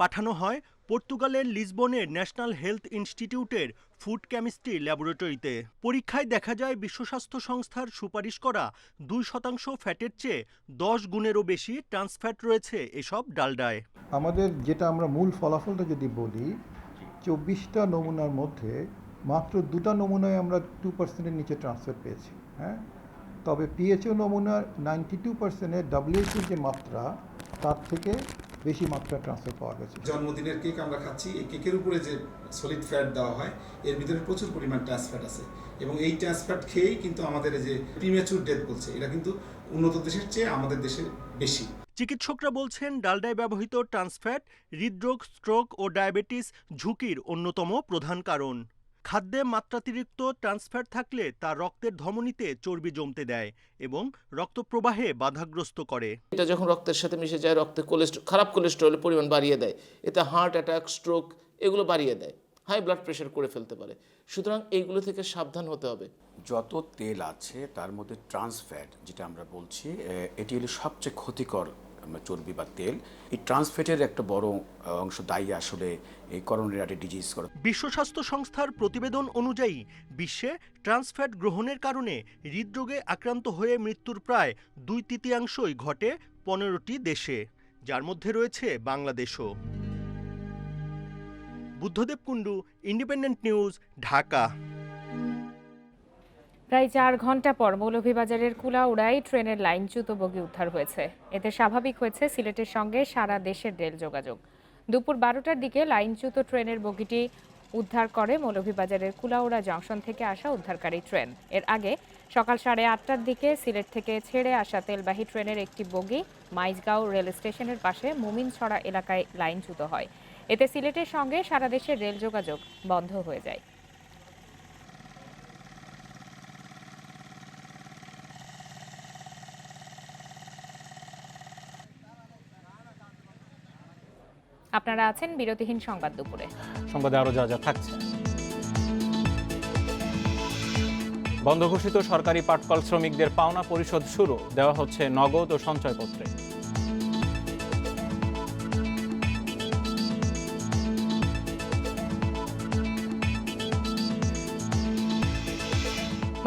পাঠানো হয় পর্তুগালের লিসবনের ন্যাশনাল হেলথ ইনস্টিটিউটের ফুড কেমিস্ট্রি ল্যাবরেটরিতে। পরীক্ষায় দেখা যায়, বিশ্ব স্বাস্থ্য সংস্থার সুপারিশ করা 2% ফ্যাটের চেয়ে 10 গুণেরও বেশি ট্রান্সফ্যাট রয়েছে এসব ডালডায়। আমাদের যেটা আমরা মূল ফলাফলটা যদি বলি, 24টা নমুনার মধ্যে মাত্র 2টা নমুনায় আমরা 2%-এর নিচে ট্রান্সফ্যাট পেয়েছি। হ্যাঁ, তবে পিএইচও নমুনার 92%-এর WHO যে মাত্রা, তার থেকে বেশি মাত্রা ট্রান্সফার পাওয়া গেছে। জন্মদিনের কেক আমরা খাচ্ছি, এই কেকের উপরে যে সলিড ফ্যাট দেওয়া হয় এর ভিতরে প্রচুর পরিমাণ ট্রান্স ফ্যাট আছে এবং এই ট্রান্স ফ্যাট খেয়েই কিন্তু আমাদের যে প্রিম্যাচুর ডেথ বলছে এটা কিন্তু উন্নত দেশের চেয়ে আমাদের দেশে বেশি। চিকিৎসকরা বলছেন ডালডায় ব্যবহৃত ট্রান্সফ্যাট হৃদরোগ, স্ট্রোক ও ডায়াবেটিস ঝুঁকির অন্যতম প্রধান কারণ। খাদ্যে মাত্রাতিরিক্ত ট্রান্সফ্যাট থাকলে তা রক্তের ধমনীতে চর্বি জমতে দেয় এবং রক্ত প্রবাহে বাধাগ্রস্ত করে। এটা যখন রক্তের সাথে মিশে যায় রক্তে খারাপ কোলেস্টেরলের পরিমাণ বাড়িয়ে দেয়, এতে হার্ট অ্যাটাক, স্ট্রোক এগুলো বাড়িয়ে দেয়, হাই ব্লাড প্রেশার করে ফেলতে পারে। সুতরাং এইগুলো থেকে সাবধান হতে হবে। যত তেল আছে তার মধ্যে ট্রান্স ফ্যাট যেটা আমরা বলছি এটি হলো সবচেয়ে ক্ষতিকর চর্বি বা তেল। এই ট্রান্স ফ্যাটের একটা বড় অংশ দায়ী আসলে এই করোনারি আর্টারি ডিজিজ করে। বিশ্ব স্বাস্থ্য সংস্থার প্রতিবেদন অনুযায়ী বিশ্বে ট্রান্স ফ্যাট গ্রহণের কারণে হৃদরোগে আক্রান্ত হয়ে মৃত্যুর প্রায় 2/3 ঘটে 15টি দেশে, যার মধ্যে রয়েছে বাংলাদেশও। Buddhadeb Kundu, independent News, Dhaka. প্রায় 4 ঘন্টা পর মৌলভীবাজারের কুলাউড়ায় ট্রেনের লাইনচ্যুত বগি উদ্ধার হয়েছে। এতে স্বাভাবিক হয়েছে সিলেটের সঙ্গে সারা দেশের রেল যোগাযোগ। দুপুর 12টার দিকে লাইনচ্যুত ট্রেনের বগিটি উদ্ধার করে মৌলভীবাজারের কুলাউড়া জংশন থেকে আসা উদ্ধারকারী ট্রেন। এর আগে সকাল 8:30টার দিকে সিলেট থেকে ছেড়ে আসা তেলবাহী ট্রেনের একটি বগি মাইজগাঁও রেল স্টেশনের পাশে মুমিনছড়া এলাকায় লাইনচ্যুত হয়। এতে সিলেটের সঙ্গে সারা দেশের রেল যোগাযোগ বন্ধ হয়ে যায়। আপনারা আছেন বিরতিহীন সংবাদ দুপুরে। সংবাদে আরো যা যা থাকছে। বন্ধ ঘোষিত সরকারি পাটকল শ্রমিকদের পাওনা পরিশোধ শুরু, দেওয়া হচ্ছে নগদ ও সঞ্চয়পত্রে।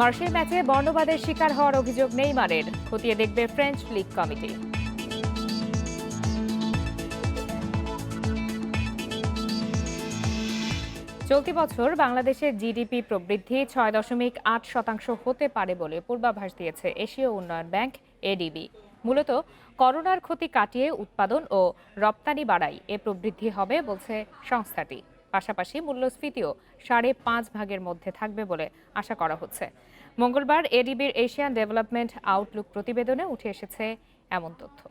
মার্সের ম্যাচে বর্ণবাদের শিকার হওয়ার অভিযোগ নেইমারের, খতিয়ে দেখবে ফ্রেঞ্চ লীগ কমিটি। চলতি বছর বাংলাদেশের জিডিপি প্রবৃদ্ধি 6.8% হতে পারে বলে পূর্বাভাস দিয়েছে এশীয় উন্নয়ন ব্যাংক এডিবি। মূলত করোনার ক্ষতি কাটিয়ে উৎপাদন ও রপ্তানি বাড়াই এ প্রবৃদ্ধি হবে বলছে সংস্থাটি। পাশাপাশি মূল্যস্ফীতিও 5.5% মধ্যে থাকবে বলে আশা করা হচ্ছে। মঙ্গলবার এডিবির এশিয়ান ডেভেলপমেন্ট আউটলুক প্রতিবেদনে উঠে এসেছে এমন তথ্য।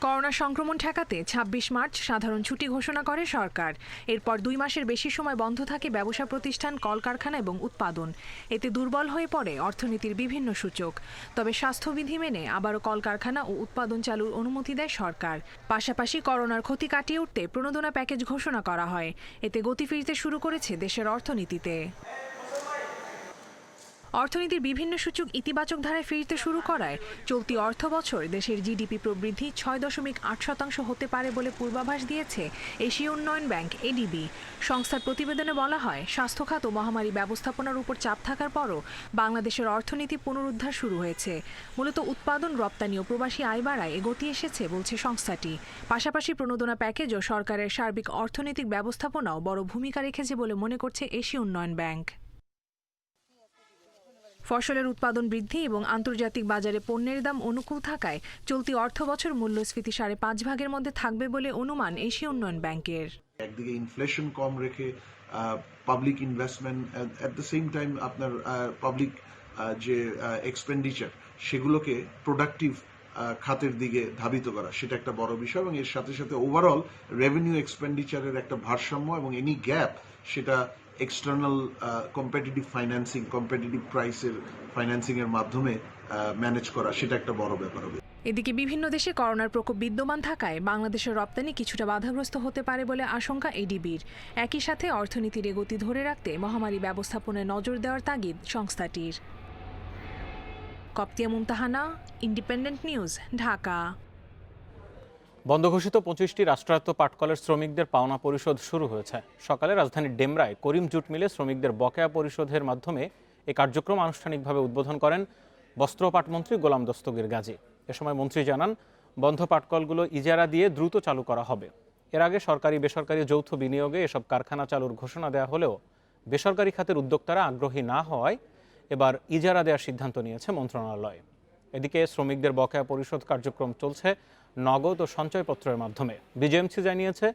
করোনা সংক্রমণ ঠেকাতে 26 মার্চ সাধারণ ছুটি ঘোষণা করে সরকার। এরপর 2 মাসের বেশি সময় বন্ধ থাকে ব্যবসা প্রতিষ্ঠান, কলকারখানা এবং উৎপাদন। এতে দুর্বল হয়ে পড়ে অর্থনীতির বিভিন্ন সূচক। তবে স্বাস্থ্যবিধি মেনে আবারও কলকারখানা ও উৎপাদন চালুর অনুমতি দেয় সরকার। পাশাপাশি করোনার ক্ষতি কাটিয়ে উঠতে প্রণোদনা প্যাকেজ ঘোষণা করা হয়। এতে গতি ফিরতে শুরু করেছে দেশের অর্থনীতিতে। অর্থনীতির বিভিন্ন সূচক ইতিবাচক ধারায় ফিরতে শুরু করায় চলতি অর্থবছর দেশের জিডিপি প্রবৃদ্ধি 6.8% হতে পারে বলে পূর্বাভাস দিয়েছে এশীয় উন্নয়ন ব্যাংক এডিবি। সংস্থার প্রতিবেদনে বলা হয়, স্বাস্থ্য খাত ও মহামারী ব্যবস্থাপনার উপর চাপ থাকার পরও বাংলাদেশের অর্থনীতি পুনরুদ্ধার শুরু হয়েছে। মূলত উৎপাদন, রপ্তানি ও প্রবাসী আয় বাড়ায় এগোতি এসেছে বলছে সংস্থাটি। পাশাপাশি প্রণোদনা প্যাকেজ ও সরকারের সার্বিক অর্থনৈতিক ব্যবস্থাপনাও বড় ভূমিকা রেখেছে বলে মনে করছে এশীয় উন্নয়ন ব্যাংক। ফসলের উৎপাদন বৃদ্ধি এবং আন্তর্জাতিক বাজারে পণ্যের দাম অনুকূল থাকায় চলতি অর্থবছর মূল্যস্ফীতি 5.5% মধ্যে থাকবে বলে অনুমান এশীয় উন্নয়ন ব্যাংকের। একদিকে ইনফ্লেশন কম রেখে public investment, at the same time আপনার পাবলিক যে এক্সপেন্ডিচার সেগুলোকে প্রোডাক্টিভ খাতের দিকে ধাবিত করা, সেটা একটা বড় বিষয়। এবং এর সাথে সাথে ওভারঅল রেভিনিউ এক্সপেন্ডিচারের একটা ভারসাম্য এবং এনি গ্যাপ সেটা এক্সটার্নাল কম্পিটিটিভ ফাইন্যান্সিং, কম্পিটিটিভ প্রাইসের ফাইন্যান্সিং এর মাধ্যমে ম্যানেজ করা, সেটা একটা বড় ব্যাপার হবে। এদিকে বিভিন্ন দেশে করোনার প্রকোপ বিদ্যমান থাকায় বাংলাদেশের রপ্তানি কিছুটা বাধাগ্রস্ত হতে পারে বলে আশঙ্কা এডিবির। একই সাথে অর্থনীতির গতি ধরে রাখতে মহামারী ব্যবস্থাপনায় নজর দেওয়ার তাগিদ সংস্থাটির। কপ্তিয়া মুমতাহানা, ইন্ডিপেন্ডেন্ট নিউজ, ঢাকা। বন্ধ ঘোষিত 25টি রাষ্ট্রায়ত্ত পাটকলের শ্রমিকদের পাওনা পরিশোধ শুরু হয়েছে। সকালে রাজধানীর ডেমরায় করিম জুট মিলে শ্রমিকদের বকেয়া পরিশোধের মাধ্যমে এই কার্যক্রম আনুষ্ঠানিকভাবে উদ্বোধন করেন বস্ত্র ও পাটমন্ত্রী গোলাম দস্তগীর গাজী। এ সময় মন্ত্রী জানান, বন্ধ পাটকলগুলো ইজারা দিয়ে দ্রুত চালু করা হবে। এর আগে সরকারি বেসরকারি যৌথ বিনিয়োগে এসব কারখানা চালুর ঘোষণা দেওয়া হলেও বেসরকারি খাতের উদ্যোক্তারা আগ্রহী না হওয়ায় এবার ইজারা দেওয়ার সিদ্ধান্ত নিয়েছে মন্ত্রণালয়। এদিকে শ্রমিকদের বকেয়া পরিশোধ কার্যক্রম চলছে নগদ ও সঞ্চয়পত্রের মাধ্যমে। বিজেএমসি জানিয়েছে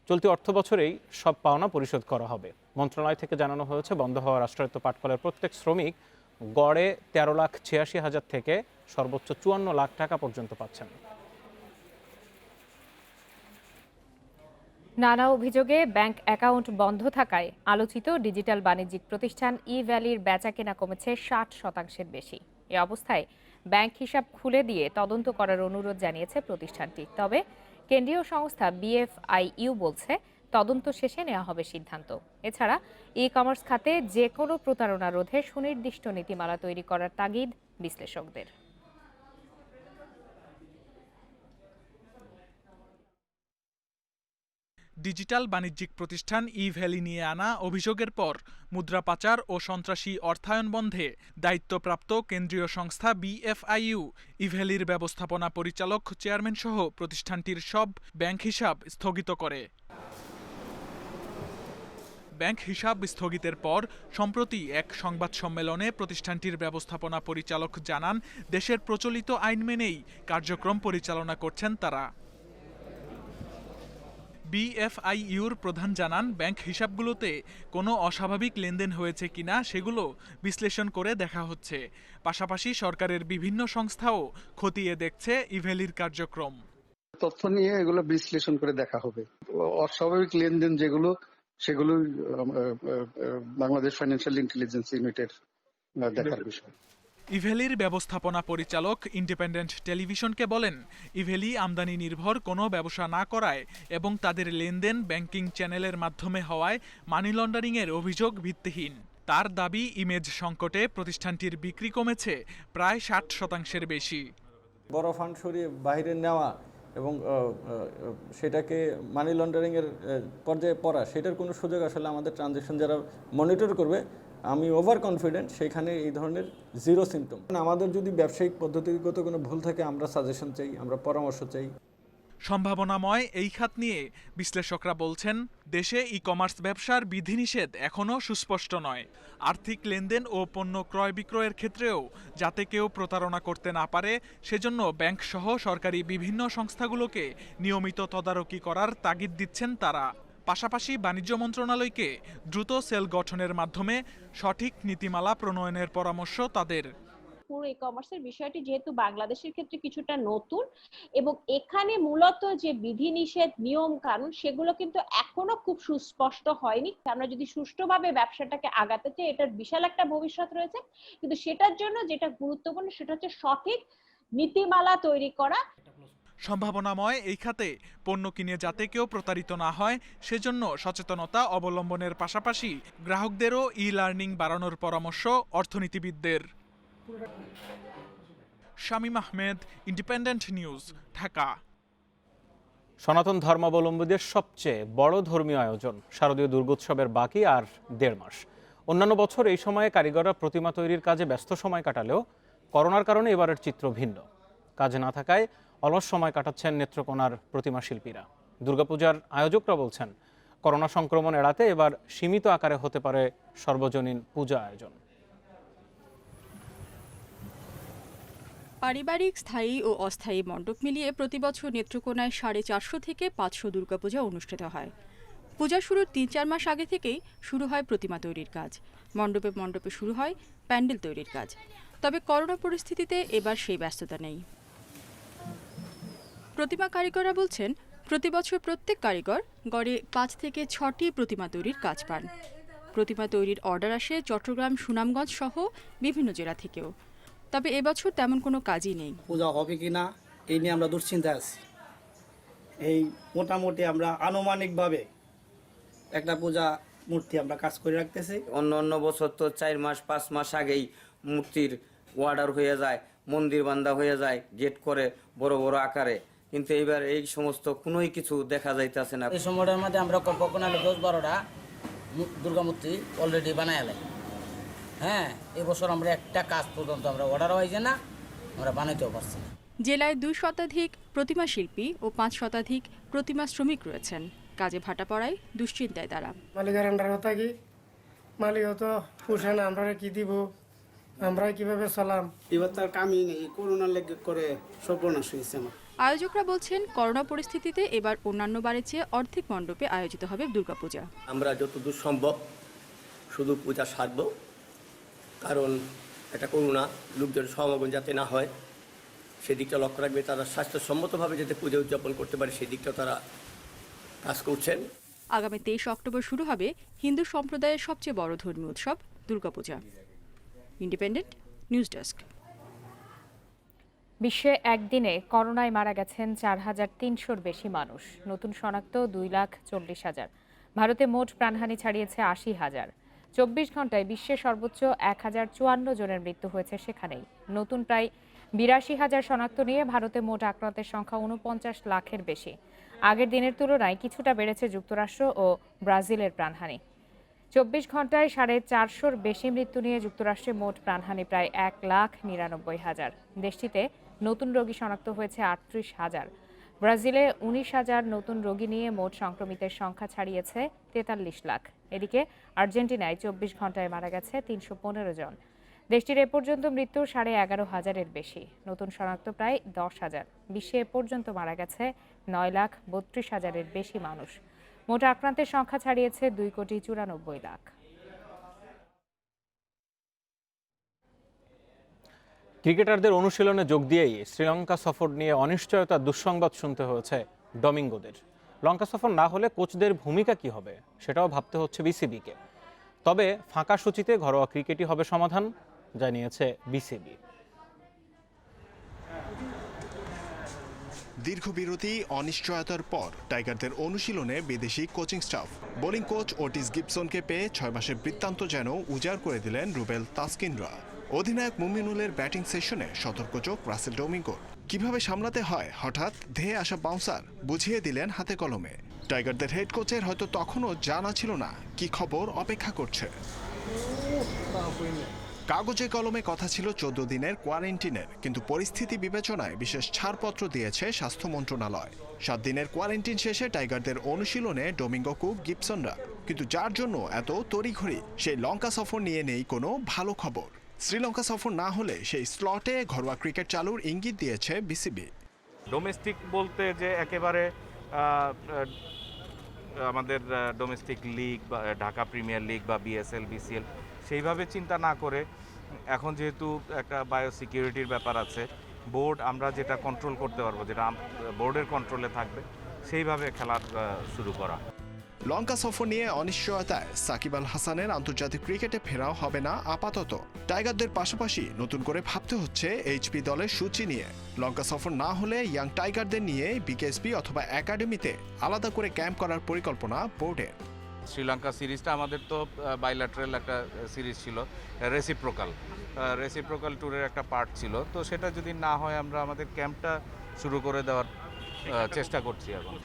চলতি অর্থবছরেই সব পাওনা পরিশোধ করা হবে। মন্ত্রণালয় থেকে জানানো হয়েছে বন্ধ হওয়া রাষ্ট্রায়ত্ত পাটকলের প্রত্যেক শ্রমিক গড়ে 13,86,000 থেকে সর্বোচ্চ 54 লাখ টাকা পর্যন্ত পাচ্ছেন। নানা অভিযোগে ব্যাংক অ্যাকাউন্ট বন্ধ থাকায় আলোচিত ডিজিটাল বাণিজ্যিক প্রতিষ্ঠান ই-ভ্যালির বেচাকেনা কমেছে 60% বেশি। এ অবস্থায় ব্যাংক হিসাব খুলে দিয়ে তদন্ত করার অনুরোধ জানিয়েছে প্রতিষ্ঠানটি। তবে কেন্দ্রীয় সংস্থা BFIU বলছে তদন্ত শেষে নেওয়া হবে সিদ্ধান্ত। এছাড়া ই-কমার্স খাতে যে কোনো প্রতারণা রোধে সুনির্দিষ্ট নীতিমালা তৈরি করার তাগিদ বিশ্লেষকদের। ডিজিটাল বাণিজ্যিক প্রতিষ্ঠান ই-ভ্যালি নিয়ে আনা অভিযোগের পর মুদ্রা পাচার ও সন্ত্রাসী অর্থায়ন বন্ধে দায়িত্বপ্রাপ্ত কেন্দ্রীয় সংস্থা BFIU ই-ভ্যালির ব্যবস্থাপনা পরিচালক চেয়ারম্যান সহ প্রতিষ্ঠানটির সব ব্যাংক হিসাব স্থগিত করে। ব্যাংক হিসাব স্থগিতের পর সম্প্রতি এক সংবাদ সম্মেলনে প্রতিষ্ঠানটির ব্যবস্থাপনা পরিচালক জানান, দেশের প্রচলিত আইন মেনেই কার্যক্রম পরিচালনা করছেন তারা। BFIUর প্রধান জানান, ব্যাংক হিসাবগুলোতে কোনো অস্বাভাবিক লেনদেন হয়েছে কিনা সেগুলো বিশ্লেষণ করে দেখা হচ্ছে। পাশাপাশি সরকারের বিভিন্ন সংস্থাও খতিয়ে দেখছে ই-ভ্যালির কার্যক্রম। তথ্য নিয়ে এগুলো বিশ্লেষণ করে দেখা হবে। অস্বাভাবিক লেনদেন যেগুলো সেগুলো বাংলাদেশ ফাইন্যান্সিয়াল ইন্টেলিজেন্স ইউনিটের দেখার বিষয়। ই-ভ্যালির ব্যবস্থাপনা পরিচালক ইন্ডিপেন্ডেন্ট টেলিভিশনকে বলেন, ই-ভ্যালি আমদানি নির্ভর কোনো ব্যবসা না করায় এবং তাদের লেনদেন ব্যাংকিং চ্যানেলের মাধ্যমে হওয়ায় মানি লন্ডারিংয়ের অভিযোগ ভিত্তিহীন। তার দাবি, ইমেজ সংকটে প্রতিষ্ঠানটির বিক্রি কমেছে প্রায় 60% বেশি। বড় ফান্ড সরিয়ে বাইরে নেওয়া এবং সেটাকে মানি লন্ডারিংয়ের পর্যায়ে পড়া, সেটার কোনো সুযোগ আসলে আমাদের ট্রানজ্যাকশন যারা মনিটর করবে, আমি ওভার কনফিডেন্ট সেখানে এই ধরনের জিরো সিমটম। আমাদের যদি ব্যবসায়িক পদ্ধতিগত কোনো ভুল থাকে আমরা সাজেশন চাই, আমরা পরামর্শ চাই। সম্ভাবনাময় এই খাত নিয়ে বিশ্লেষকরা বলছেন, দেশে ই-কমার্স ব্যবসার বিধিনিষেধ এখনও সুস্পষ্ট নয়। আর্থিক লেনদেন ও পণ্য ক্রয় বিক্রয়ের ক্ষেত্রেও যাতে কেউ প্রতারণা করতে না পারে সেজন্য ব্যাংক সহ সরকারি বিভিন্ন সংস্থাগুলোকে নিয়মিত তদারকি করার তাগিদ দিচ্ছেন তারা। পাশাপাশি বাণিজ্য মন্ত্রণালয়কে দ্রুত সেল গঠনের মাধ্যমে সঠিক নীতিমালা প্রণয়নের পরামর্শ তাদের। পুরো ই কমার্সের বিষয়টি যেহেতু বাংলাদেশের ক্ষেত্রে কিছুটা নতুন এবং এখানে মূলত যে বিধিনিষেধ নিয়ম কানুন সেগুলো কিন্তু এখনো খুব সুস্পষ্ট হয়নি। আমরা যদি সুষ্ঠুভাবে ব্যবসাটাকে আগাতে চাই, এটার বিশাল একটা ভবিষ্যৎ রয়েছে, কিন্তু সেটার জন্য যেটা গুরুত্বপূর্ণ সেটা হচ্ছে সঠিক নীতিমালা তৈরি করা। সম্ভাবনাময় এই খাতে পণ্য কিনে যাতে কেউ প্রতারিত না হয় সেজন্য সচেতনতা অবলম্বনের পাশাপাশি গ্রাহকদেরও ই-লার্নিং বাড়ানোর পরামর্শ অর্থনীতিবিদদের। Shamim Ahmed, Independent News, Dhaka. সনাতন ধর্মাবলম্বীদের সবচেয়ে বড় ধর্মীয় আয়োজন শারদীয় দুর্গোৎসবের বাকি আর 1.5 মাস। অন্যান্য বছর এই সময়ে কারিগররা প্রতিমা তৈরির কাজে ব্যস্ত সময় কাটালেও করোনার কারণে এবারের চিত্র ভিন্ন। কাজে না থাকায় অলস সময় কাটাচ্ছেন নেত্রকোনার প্রতিমা শিল্পীরা। দুর্গাপূজার আয়োজকরা বলছেন, করোনা সংক্রমণ এড়াতে এবার সীমিত আকারে হতে পারে সর্বজনীন পূজা আয়োজন। পারিবারিক, স্থায়ী ও অস্থায়ী মণ্ডপ মিলিয়ে প্রতিবছর নেত্রকোনায় 450 থেকে 500 দুর্গাপূজা অনুষ্ঠিত হয়। পূজা শুরুর 3-4 মাস আগে থেকেই শুরু হয় প্রতিমা তৈরির কাজ। মণ্ডপে মণ্ডপে শুরু হয় প্যান্ডেল তৈরির কাজ। তবে করোনা পরিস্থিতিতে এবার সেই ব্যস্ততা নেই। প্রতিমা কারিগররা বলছেন, প্রতিবছর প্রত্যেক কারিগর গড়ে 5 থেকে 6টি প্রতিমা তৈরির কাজ পান। প্রতিমা তৈরির অর্ডার আসে চট্টগ্রাম, সুনামগঞ্জ সহ বিভিন্ন জেলা থেকেও। তবে এবছর তেমন কোনো কাজই নেই। পূজা হবে কিনা এই নিয়ে আমরা দুশ্চিন্তা আছি। এই মোটামুটি আমরা আনুমানিকভাবে একটা পূজা মূর্তি আমরা কাজ করে রাখতেছি। অন্য বছর তো 4 মাস 5 মাস আগেই মূর্তির অর্ডার হয়ে যায়, মন্দির বান্ধা হয়ে যায়, গেট করে বড় বড় আকারে, কিন্তু এবার এই সমস্ত কোনোই কিছু দেখা যাইতেছে না। এই সময়টার মধ্যে আমরা কখন 10-12টা দুর্গা মূর্তি অলরেডি বানায় লাই। হ্যাঁ, এবছর আমরা একটা কাজ পর্যন্ত আমরা অর্ডার হয়েছে না, আমরা বানাইতেও পারছি না। জেলায় 2 শতাধিক প্রতিমা শিল্পী ও 5 শতাধিক প্রতিমা শ্রমিক রয়েছেন। কাজে ভাটা পড়ায় দুশ্চিন্তায় তারা। মালিকের আন্ডারও থাকি, মালিকও তো পোষে না, আমরা কি দিব, আমরা কিভাবে চলাম, এবার তার কামই নেই, করোনার লেগে করে সর্বনাশ হয়েছে আমার। আয়োজকরা বলছেন করোনা পরিস্থিতিতে এবার অন্যান্য বারের চেয়ে অর্ধেক মণ্ডপে আয়োজিত হবে দুর্গাপূজা। আমরা যতদূর সম্ভব শুধু পূজা সারব, কারণ এটা করোনা, লোকজন সমাগম যাতে না হয় সেদিকটা লক্ষ্য রাখবে। তারা স্বাস্থ্যসম্মতভাবে যাতে পূজা উদযাপন করতে পারে সেদিকটা তারা কাজ করছেন। আগামী 23 অক্টোবর শুরু হবে হিন্দু সম্প্রদায়ের সবচেয়ে বড় ধর্মীয় উৎসব দুর্গাপূজা। Independent news desk. বিশ্বে একদিনে করোনায় মারা গেছেন 4,300-র বেশি মানুষ, নতুন শনাক্ত 2,40,000। ভারতে মোট প্রাণহানি ছাড়িয়েছে 80,000। 24 ঘন্টায় বিশ্বে সর্বোচ্চ 1,054 জনের মৃত্যু হয়েছে সেখানেই। নতুন প্রায় 82,000 শনাক্ত নিয়ে ভারতে মোট আক্রান্তের সংখ্যা 49 লাখের বেশি। আগের দিনের তুলনায় কিছুটা বেড়েছে যুক্তরাষ্ট্র ও ব্রাজিলের প্রাণহানি। 24 ঘন্টায় 450-র বেশি মৃত্যু নিয়ে যুক্তরাষ্ট্রে মোট প্রাণহানি প্রায় 1,99,000। দেশটিতে নতুন রোগী শনাক্ত হয়েছে 38,000। ব্রাজিলে 19,000 নতুন রোগী নিয়ে মোট সংক্রমিতের সংখ্যা ছাড়িয়েছে 43 লাখ। এদিকে আর্জেন্টিনায় 24 ঘন্টায় মারা গেছে 315 জন। দেশটির এ পর্যন্ত মৃত্যু 11,500-এর বেশি, নতুন শনাক্ত প্রায় 10,000। বিশ্বে এ পর্যন্ত মারা গেছে 9,32,000-এর বেশি মানুষ। মোট আক্রান্তের সংখ্যা ছাড়িয়েছে 2,94 লাখ। ক্রিকেটারদের অনুশীলনে যোগ দিয়েই শ্রীলঙ্কা সফর নিয়ে অনিশ্চয়তার দুঃসংবাদ শুনতে হয়েছে ডমিঙ্গোদের। লঙ্কা সফর না হলে কোচদের ভূমিকা কি হবে সেটাও ভাবতে হচ্ছে বিসিবিকে। তবে ফাঁকা সূচিতে ঘরোয়া ক্রিকেটই হবে সমাধান, জানিয়েছে বিসিবি। দীর্ঘ বিরতি, অনিশ্চয়তার পর টাইগারদের অনুশীলনে বিদেশি coaching staff. Bowling coach Otis গিবসনকে পেয়ে 6 মাসের বৃত্তান্ত যেন উজাড় করে দিলেন রুবেল তাসকিনরা। অধিনায়ক মুমিনুলের ব্যাটিং সেশনে সতর্ক চোখ রাসেল ডোমিঙ্গোর। কিভাবে সামলাতে হয় হঠাৎ ধেয়ে আসা বাউন্সার বুঝিয়ে দিলেন হাতে কলমে। টাইগারদের হেড কোচের হয়তো তখনও জানা ছিল না কি খবর অপেক্ষা করছে। কাগজে কলমে কথা ছিল 14 দিনের কোয়ারেন্টিনের, কিন্তু পরিস্থিতি বিবেচনায় বিশেষ ছাড়পত্র দিয়েছে স্বাস্থ্য মন্ত্রণালয়। 7 দিনের কোয়ারেন্টিন শেষে টাইগারদের অনুশীলনে ডোমিঙ্গো, কুক, গিবসনরা। কিন্তু যার জন্য এত তড়িঘড়ি, সেই লঙ্কা সফর নিয়ে নেই কোনো ভালো খবর। শ্রীলঙ্কা সফর না হলে সেই স্লটে ঘরোয়া ক্রিকেট চালুর ইঙ্গিত দিয়েছে বিসিবি। ডোমেস্টিক বলতে যে একেবারে আমাদের ডোমেস্টিক লিগ বা ঢাকা প্রিমিয়ার লিগ বা বিএসএল, বিসিএল সেইভাবে চিন্তা না করে, এখন যেহেতু একটা বায়োসিকিউরিটির ব্যাপার আছে, বোর্ড আমরা যেটা কন্ট্রোল করতে পারবো, যেটা বোর্ডের কন্ট্রোলে থাকবে, সেইভাবে খেলা শুরু করা। লঙ্কা সফর নিয়ে অনিশ্চয়তায় সাকিব আল হাসানের আন্তর্জাতিক ক্রিকেটে ফেরাও হবে না আপাতত। টাইগারদের পাশাপাশি নতুন করে ভাবতে হচ্ছে এইচপি দলের সূচি নিয়ে। লঙ্কা সফর না হলে ইয়াং টাইগারদের নিয়ে বিকেএসপি অথবা একাডেমিতে আলাদা করে ক্যাম্প করার পরিকল্পনা বোর্ডের। শ্রীলঙ্কা সিরিজটা আমাদের তো বাইল্যাটারাল একটা সিরিজ ছিল, রেসিপ্রোকাল ট্যুরের একটা পার্ট ছিল। তো সেটা যদি না হয়, আমরা আমাদের ক্যাম্পটা শুরু করে দেওয়ার চেষ্টা করছি এখন।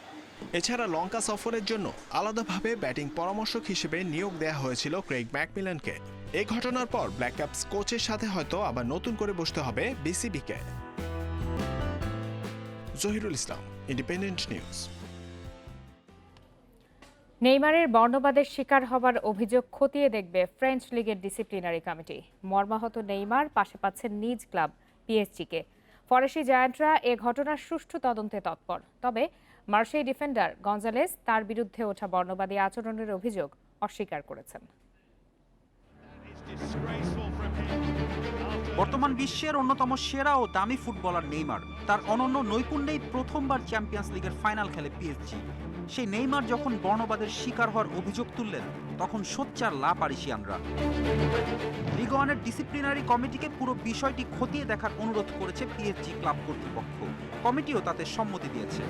এছাড়া লঙ্কা সফরের জন্য আলাদাভাবে ব্যাটিং পরামর্শক হিসেবে নিয়োগ দেওয়া হয়েছিল ক্রেইগ ম্যাকমিলানকে। এই ঘটনার পর ব্ল্যাক ক্যাপস কোচের সাথে হয়তো আবার নতুন করে বসতে হবে বিসিবিকে। জহিরুল ইসলাম, ইন্ডিপেন্ডেন্ট নিউজ। নেইমারের বর্ণবাদের শিকার হবার অভিযোগ খতিয়ে দেখবে ফ্রেঞ্চ লিগের ডিসিপ্লিনারি কমিটি। মর্মাহত নেইমার পাশে পাচ্ছেন নিজ ক্লাব পিএসজিকে। ফরাসি জায়ান্টরা এ ঘটনার সুষ্ঠু তদন্তে তৎপর। তবে মার্সেই ডিফেন্ডার গঞ্জালেস তার বিরুদ্ধে ওঠা বর্ণবাদী আচরণের অভিযোগ অস্বীকার করেছেন। বর্তমান বিশ্বের অন্যতম সেরা ও দামি ফুটবলার নেইমার তার অনন্য নৈপুণ্যেই প্রথমবার চ্যাম্পিয়ন্স লিগের ফাইনাল খেলে পিএসজি। সেই নেইমার যখন বর্ণবাদের শিকার হওয়ার অভিযোগ তুললেন, তখন সোচ্চার লা পারিসিয়ানরা। লিগ ওয়ানের ডিসিপ্লিনারি কমিটিকে পুরো বিষয়টি খতিয়ে দেখার অনুরোধ করেছে পিএসজি ক্লাব কর্তৃপক্ষ। কমিটিও তাতে সম্মতি দিয়েছে।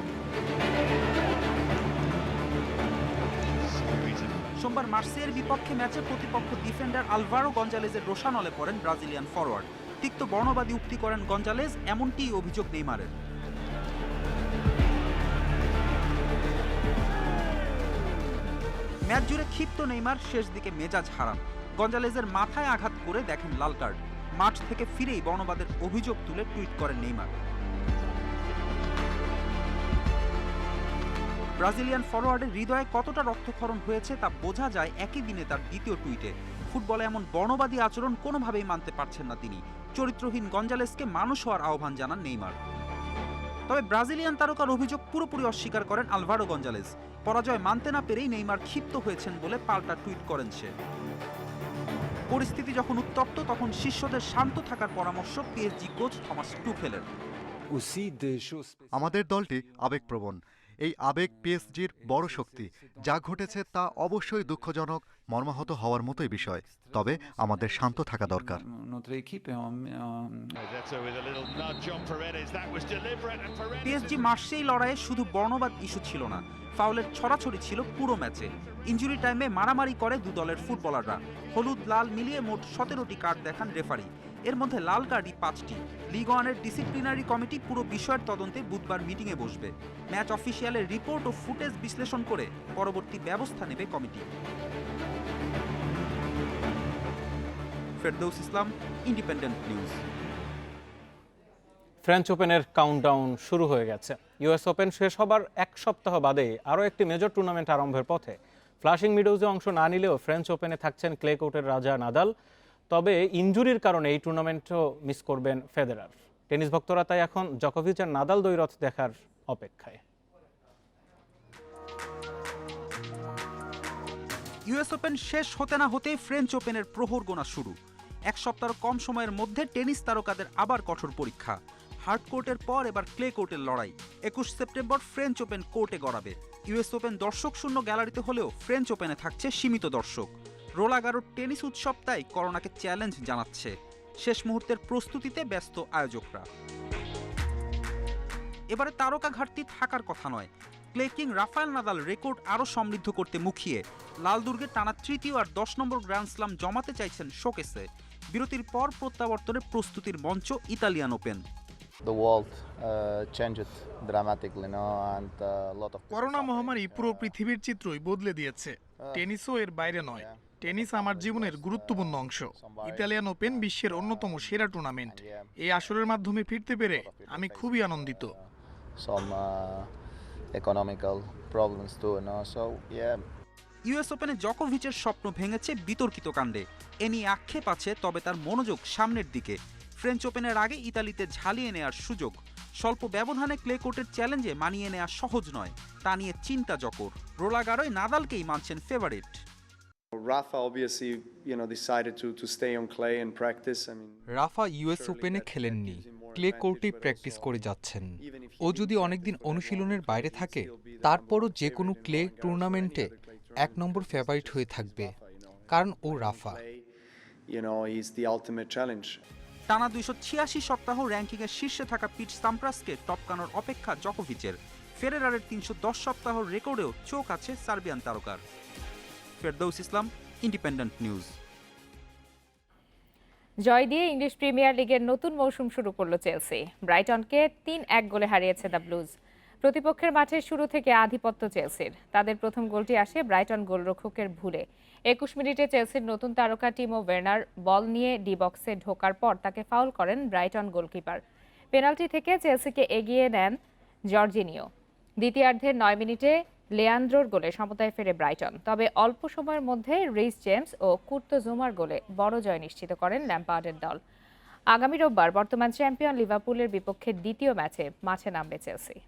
সোমবার মার্সেইয়ের বিপক্ষে ম্যাচে প্রতিপক্ষ ডিফেন্ডার আলভারো গঞ্জালেজের রোশানলে পড়েন ব্রাজিলিয়ান ফরওয়ার্ড। তিক্ত বর্ণবাদী উক্তি করেন গঞ্জালেজ, এমনটিই অভিযোগ নেইমারের। ম্যাচ জুড়ে ক্ষিপ্ত নেইমার শেষ দিকে মেজাজ হারান। গঞ্জালেজের মাথায় আঘাত করে দেখেন লাল কার্ড। মাঠ থেকে ফিরেই বর্ণবাদের অভিযোগ তুলে টুইট করেন নেইমার। ব্রাজিলিয়ান ফরওয়ার্ডের হৃদয়ে কতটা রক্তক্ষরণ হয়েছে তা বোঝা যায় একই দিনে তার দ্বিতীয় টুইটে। ফুটবলে এমন বর্ণবাদী আচরণ কোনোভাবেই মানতে পারছেন না তিনি। চরিত্রহীন গঞ্জালেসকে মানুষ হওয়ার আহ্বান জানান নেইমার। তবে ব্রাজিলিয়ান তারকার অভিযোগ পুরোপুরি অস্বীকার করেন আলভারো গঞ্জালেস। পরাজয় মানতে না পেরেই নেইমার ক্ষিপ্ত হয়েছেন বলে পাল্টা টুইট করেন সে। পরিস্থিতি যখন উত্তপ্ত তখন শিষ্যদের শান্ত থাকার পরামর্শ পিএসজি কোচ থমাস টুখেলের। আমাদের দলটি আবেগপ্রবণ। এই আবেগ পিএসজির বড় শক্তি। যা ঘটেছে তা অবশ্যই দুঃখজনক, মর্মাহত হওয়ার মতোই বিষয়। তবে আমাদের শান্ত থাকা দরকার। পিএসজি মার্সেই লড়াইয়ে শুধু বর্ণবাদ ইস্যু ছিল না, ফাউলের ছড়াছড়ি ছিল পুরো ম্যাচে। ইনজুরি টাইমে মারামারি করে দু দলের ফুটবলাররা। হলুদ লাল মিলিয়ে মোট 17টি কার্ড দেখান রেফারি। এর মধ্যে লাল কার্ডই 5টি। লিগ ওয়ানের ডিসিপ্লিনারি কমিটি পুরো বিষয়ের তদন্তে বুধবার মিটিংয়ে বসবে। ম্যাচ অফিসিয়ালের রিপোর্ট ও ফুটেজ বিশ্লেষণ করে পরবর্তী ব্যবস্থা নেবে কমিটি। ফেরদৌস ইসলাম, ইন্ডিপেন্ডেন্ট নিউজ। ফ্রেঞ্চ ওপেনের কাউন্টডাউন শুরু হয়ে গেছে। ইউএস ওপেন শেষ হবার এক সপ্তাহ বাদে আরও একটি মেজর টুর্নামেন্ট আরম্ভের পথে। ফ্লাশিং মিডোজে অংশ না নিলেও ফ্রেঞ্চ ওপেনে থাকছেন ক্লে কোর্টের রাজা নাদাল। তবে ইনজুরির কারণে এই টুর্নামেন্টও মিস করবেন ফেদেরার। টেনিস ভক্তরা তাই এখন জকোভিচ আর নাদাল দ্বৈরথ দেখার অপেক্ষায়। ইউএস ওপেন শেষ হতে না হতেই ফ্রেঞ্চ ওপেনের প্রহর গোনা শুরু। এক সপ্তাহের কম সময়ের মধ্যে টেনিস তারকাদের আবার কঠোর পরীক্ষা। হার্ড কোর্টের পর এবার ক্লে কোর্টের লড়াই। 21 সেপ্টেম্বর ফ্রেঞ্চ ওপেন কোর্টে গড়াবে। ইউএস ওপেন দর্শক শূন্য গ্যালারিতে হলেও ফ্রেঞ্চ ওপেনে থাকছে সীমিত দর্শক। রোলা গারোর টেনিস উৎসব তাই করোনাকে চ্যালেঞ্জ জানাচ্ছে। শেষ মুহূর্তের প্রস্তুতিতে ব্যস্ত আয়োজকরা। এবারে তারকা ঘাটতি থাকার কথা নয়। Clay king Rafael Nadal record আরও সমৃদ্ধ করতে মুখিয়ে লাল দুর্গে টানা তৃতীয় আর 10 নম্বর গ্র্যান্ড স্লাম জমাতে চাইছেন শোকেসে। বিরতির পর প্রত্যাবর্তনের প্রস্তুতির মঞ্চ ইতালিয়ান ওপেন। করোনা মহামারী পুরো পৃথিবীর চিত্রই বদলে দিয়েছে। টেনিসও এর বাইরে নয়। টেনিস আমার জীবনের গুরুত্বপূর্ণ অংশ। ইতালিয়ান ওপেন বিশ্বের অন্যতম সেরা টুর্নামেন্ট। এই আসরের মাধ্যমে ফিরতে পেরে আমি খুবই আনন্দিত। ইউএস ওপেনে জকোভিচের স্বপ্ন ভেঙেছে বিতর্কিত কাণ্ডে। এ নিয়ে আক্ষেপ আছে, তবে তার মনোযোগ সামনের দিকে। ফ্রেঞ্চ ওপেনের আগে ইতালিতে ঝালিয়ে নেওয়ার সুযোগ। স্বল্প ব্যবধানে ক্লে কোর্টের চ্যালেঞ্জে মানিয়ে নেওয়া সহজ নয়, তা নিয়ে চিন্তা জকোর। রোলা গারোয় নাদালকেই মানছেন ফেভারিট। রাফা ইউএস ওপেনে খেলেননি, ক্লে কোর্টেই প্র্যাকটিস করে যাচ্ছেন। ও যদি অনেকদিন অনুশীলনের বাইরে থাকে, তারপরও যে কোনো ক্লে টুর্নামেন্টে 1 নম্বর ফেভারিট হয়ে থাকবে, কারণ ও রাফা। টানা 286 সপ্তাহ র্যাঙ্কিংয়ের শীর্ষে থাকা পিট সাম্প্রাসকে টপকানোর অপেক্ষা জকোভিচের। ফেডেরারের 310 সপ্তাহ রেকর্ডেও চোখ আছে সার্বিয়ান তারকার। ফেরদৌস ইসলাম, ইন্ডিপেন্ডেন্ট নিউজ। জয় দিয়ে ইংলিশ প্রিমিয়ার লিগের নতুন মৌসুম শুরু করলো চেলসি। ব্রাইটনকে 3-1 গোলে হারিয়েছে দ্য ব্লুজ। প্রতিপক্ষের মাঠে শুরু থেকে আধিপত্য চেলসির। তাদের প্রথম গোলটি আসে ব্রাইটন গোলরক্ষকের ভুলে। 21 মিনিটে চেলসির নতুন তারকা টিমো ওয়ার্নার বল নিয়ে ডি বক্সে ঢোকার পর তাকে ফাউল করেন ব্রাইটন গোলকিপার। পেনাল্টি থেকে চেলসিকে এগিয়ে নেন জর্জিনিও। দ্বিতীয়ার্ধের 9 মিনিটে লেয়ান্দ্রোর গোলে সমতায় ফেরে ব্রাইটন। তবে অল্প সময়ের মধ্যে রিস জেমস ও কুর্তোজুমার গোলে বড় জয় নিশ্চিত করেন ল্যাম্পার্ডের দল। আগামী রোববার বর্তমান চ্যাম্পিয়ন লিভারপুলের বিপক্ষে দ্বিতীয় ম্যাচে মাঠে নামবে চেলসি।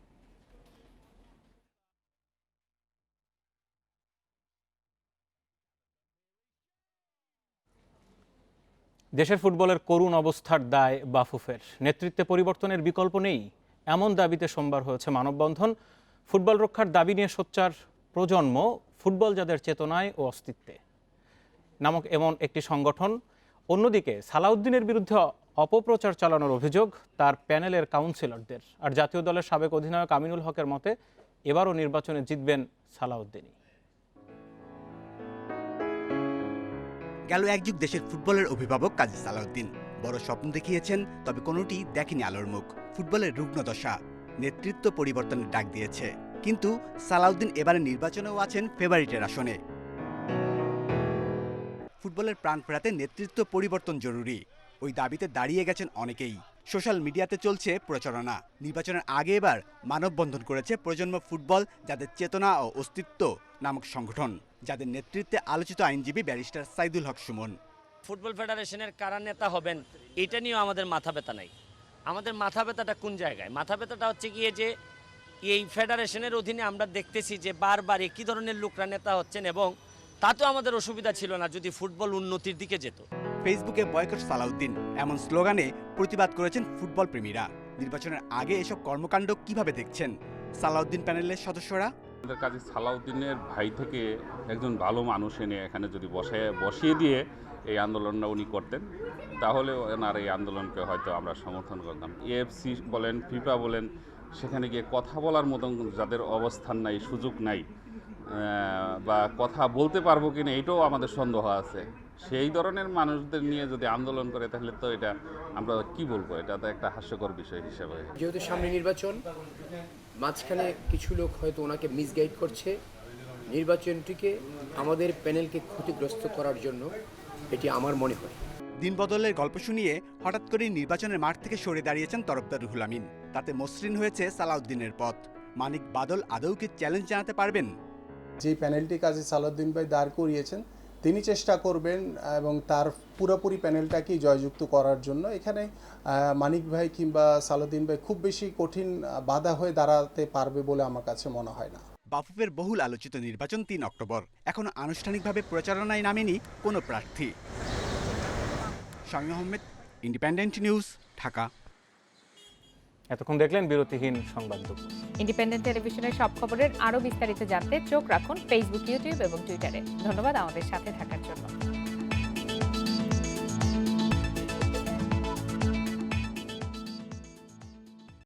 দেশের ফুটবলের করুণ অবস্থার দায় বাফুফের। নেতৃত্বে পরিবর্তনের বিকল্প নেই, এমন দাবিতে সোমবার হয়েছে মানববন্ধন। ফুটবল রক্ষার দাবি নিয়ে সোচ্চার প্রজন্ম, ফুটবল যাদের চেতনায় ও অস্তিত্বে নামক এমন একটি সংগঠন। অন্যদিকে সালাউদ্দিনের বিরুদ্ধে অপপ্রচার চালানোর অভিযোগ তার প্যানেলের কাউন্সিলরদের। আর জাতীয় দলের সাবেক অধিনায়ক আমিনুল হকের মতে এবারও নির্বাচনে জিতবেন সালাউদ্দিনই। গেল এক যুগ দেশের ফুটবলের অভিভাবক কাজী সালাউদ্দিন বড় স্বপ্ন দেখিয়েছেন, তবে কোনোটি দেখেনি আলোর মুখ। ফুটবলের রুগ্ন দশা, নেতৃত্ব পরিবর্তনের ডাক দিয়েছে। কিন্তু সালাউদ্দিন এবারে নির্বাচনেও আছেন ফেভারিটের আসনে। ফুটবলের প্রাণ ফেরাতে নেতৃত্ব পরিবর্তন জরুরি, ওই দাবিতে দাঁড়িয়ে গেছেন অনেকেই। সোশ্যাল মিডিয়াতে চলছে প্রচারণা। নির্বাচনের আগে এবার মানববন্ধন করেছে প্রজন্ম ফুটবল যাদের চেতনা ও অস্তিত্ব নামক সংগঠন। যাদের নেতৃত্বে আলোচিত আইনজীবী ব্যারিস্টার সাইদুল হক সুমন। ফুটবল ফেডারেশনের কারা নেতা হবেন এটা নিয়েও আমাদের মাথা ব্যথা নাই। আমাদের মাথা ব্যথাটা কোন জায়গায়? মাথা ব্যথাটা হচ্ছে গিয়ে যে এই ফেডারেশনের অধীনে আমরা দেখতেছি যে বারবার একই ধরনের লোকরা নেতা হচ্ছেন, এবং তাতেও আমাদের অসুবিধা ছিল না যদি ফুটবল উন্নতির দিকে যেত। ফেসবুকে বয়কট সালাউদ্দিন এমন স্লোগানে প্রতিবাদ করেছেন ফুটবল প্রেমীরা। নির্বাচনের আগে এসব কর্মকাণ্ড কিভাবে দেখছেন সালাউদ্দিন প্যানেলের সদস্যরা? আমাদের কাজী সালাউদ্দিনের ভাই থেকে একজন ভালো মানুষ এনে এখানে যদি বসিয়ে দিয়ে এই আন্দোলনটা উনি করতেন, তাহলে ওনার এই আন্দোলনকে হয়তো আমরা সমর্থন করতাম। এএফসি বলেন, ফিফা বলেন, সেখানে গিয়ে কথা বলার মতন যাদের অবস্থান নাই, সুযোগ নাই, বা কথা বলতে পারবো কিনা এটাও আমাদের সন্দেহ আছে, সেই ধরনের মানুষদের নিয়ে যদি আন্দোলন করে তাহলে তো এটা আমরা কি বলবো, এটা তো একটা হাস্যকর বিষয় হিসেবে। যেহেতু সামনে নির্বাচন, মাঝখানে কিছু লোক হয়তো ওনাকে মিসগাইড করছে, নির্বাচনটিকে আমাদের প্যানেলকে ক্ষতিগ্রস্ত করার জন্য এটি আমার মনে হয়। দিন বদলের গল্প শুনিয়ে হঠাৎ করে নির্বাচনের মাঠ থেকে সরে দাঁড়িয়েছেন তরফদার রুহুল আমিন। তাতে মসৃণ হয়েছে সালাউদ্দিনের পথ। মানিক বাদল আদৌ কি চ্যালেঞ্জ জানাতে পারবেন? যে প্যানেলটি কাজী সালাউদ্দিন ভাই দাঁড় করিয়েছেন, তিনি চেষ্টা করবেন এবং তার পুরোপুরি প্যানেলটাকেই জয়যুক্ত করার জন্য। এখানে মানিক ভাই কিংবা সালাউদ্দিন ভাই খুব বেশি কঠিন বাধা হয়ে দাঁড়াতে পারবে বলে আমার কাছে মনে হয় না। বাফুফের বহুল আলোচিত নির্বাচন ৩ অক্টোবর। এখনো আনুষ্ঠানিকভাবে প্রচারণায় নামেনি কোনো প্রার্থী। Shamim Ahmed, Independent News, Dhaka. এতক্ষণ দেখলেন বিরতিহীন সংবাদ। ইন্ডিপেন্ডেন্ট টেলিভিশনের সব খবরের আরও বিস্তারিত জানতে চোখ রাখুন ফেসবুক, ইউটিউব এবং টুইটারে। ধন্যবাদ আমাদের সাথে থাকার জন্য।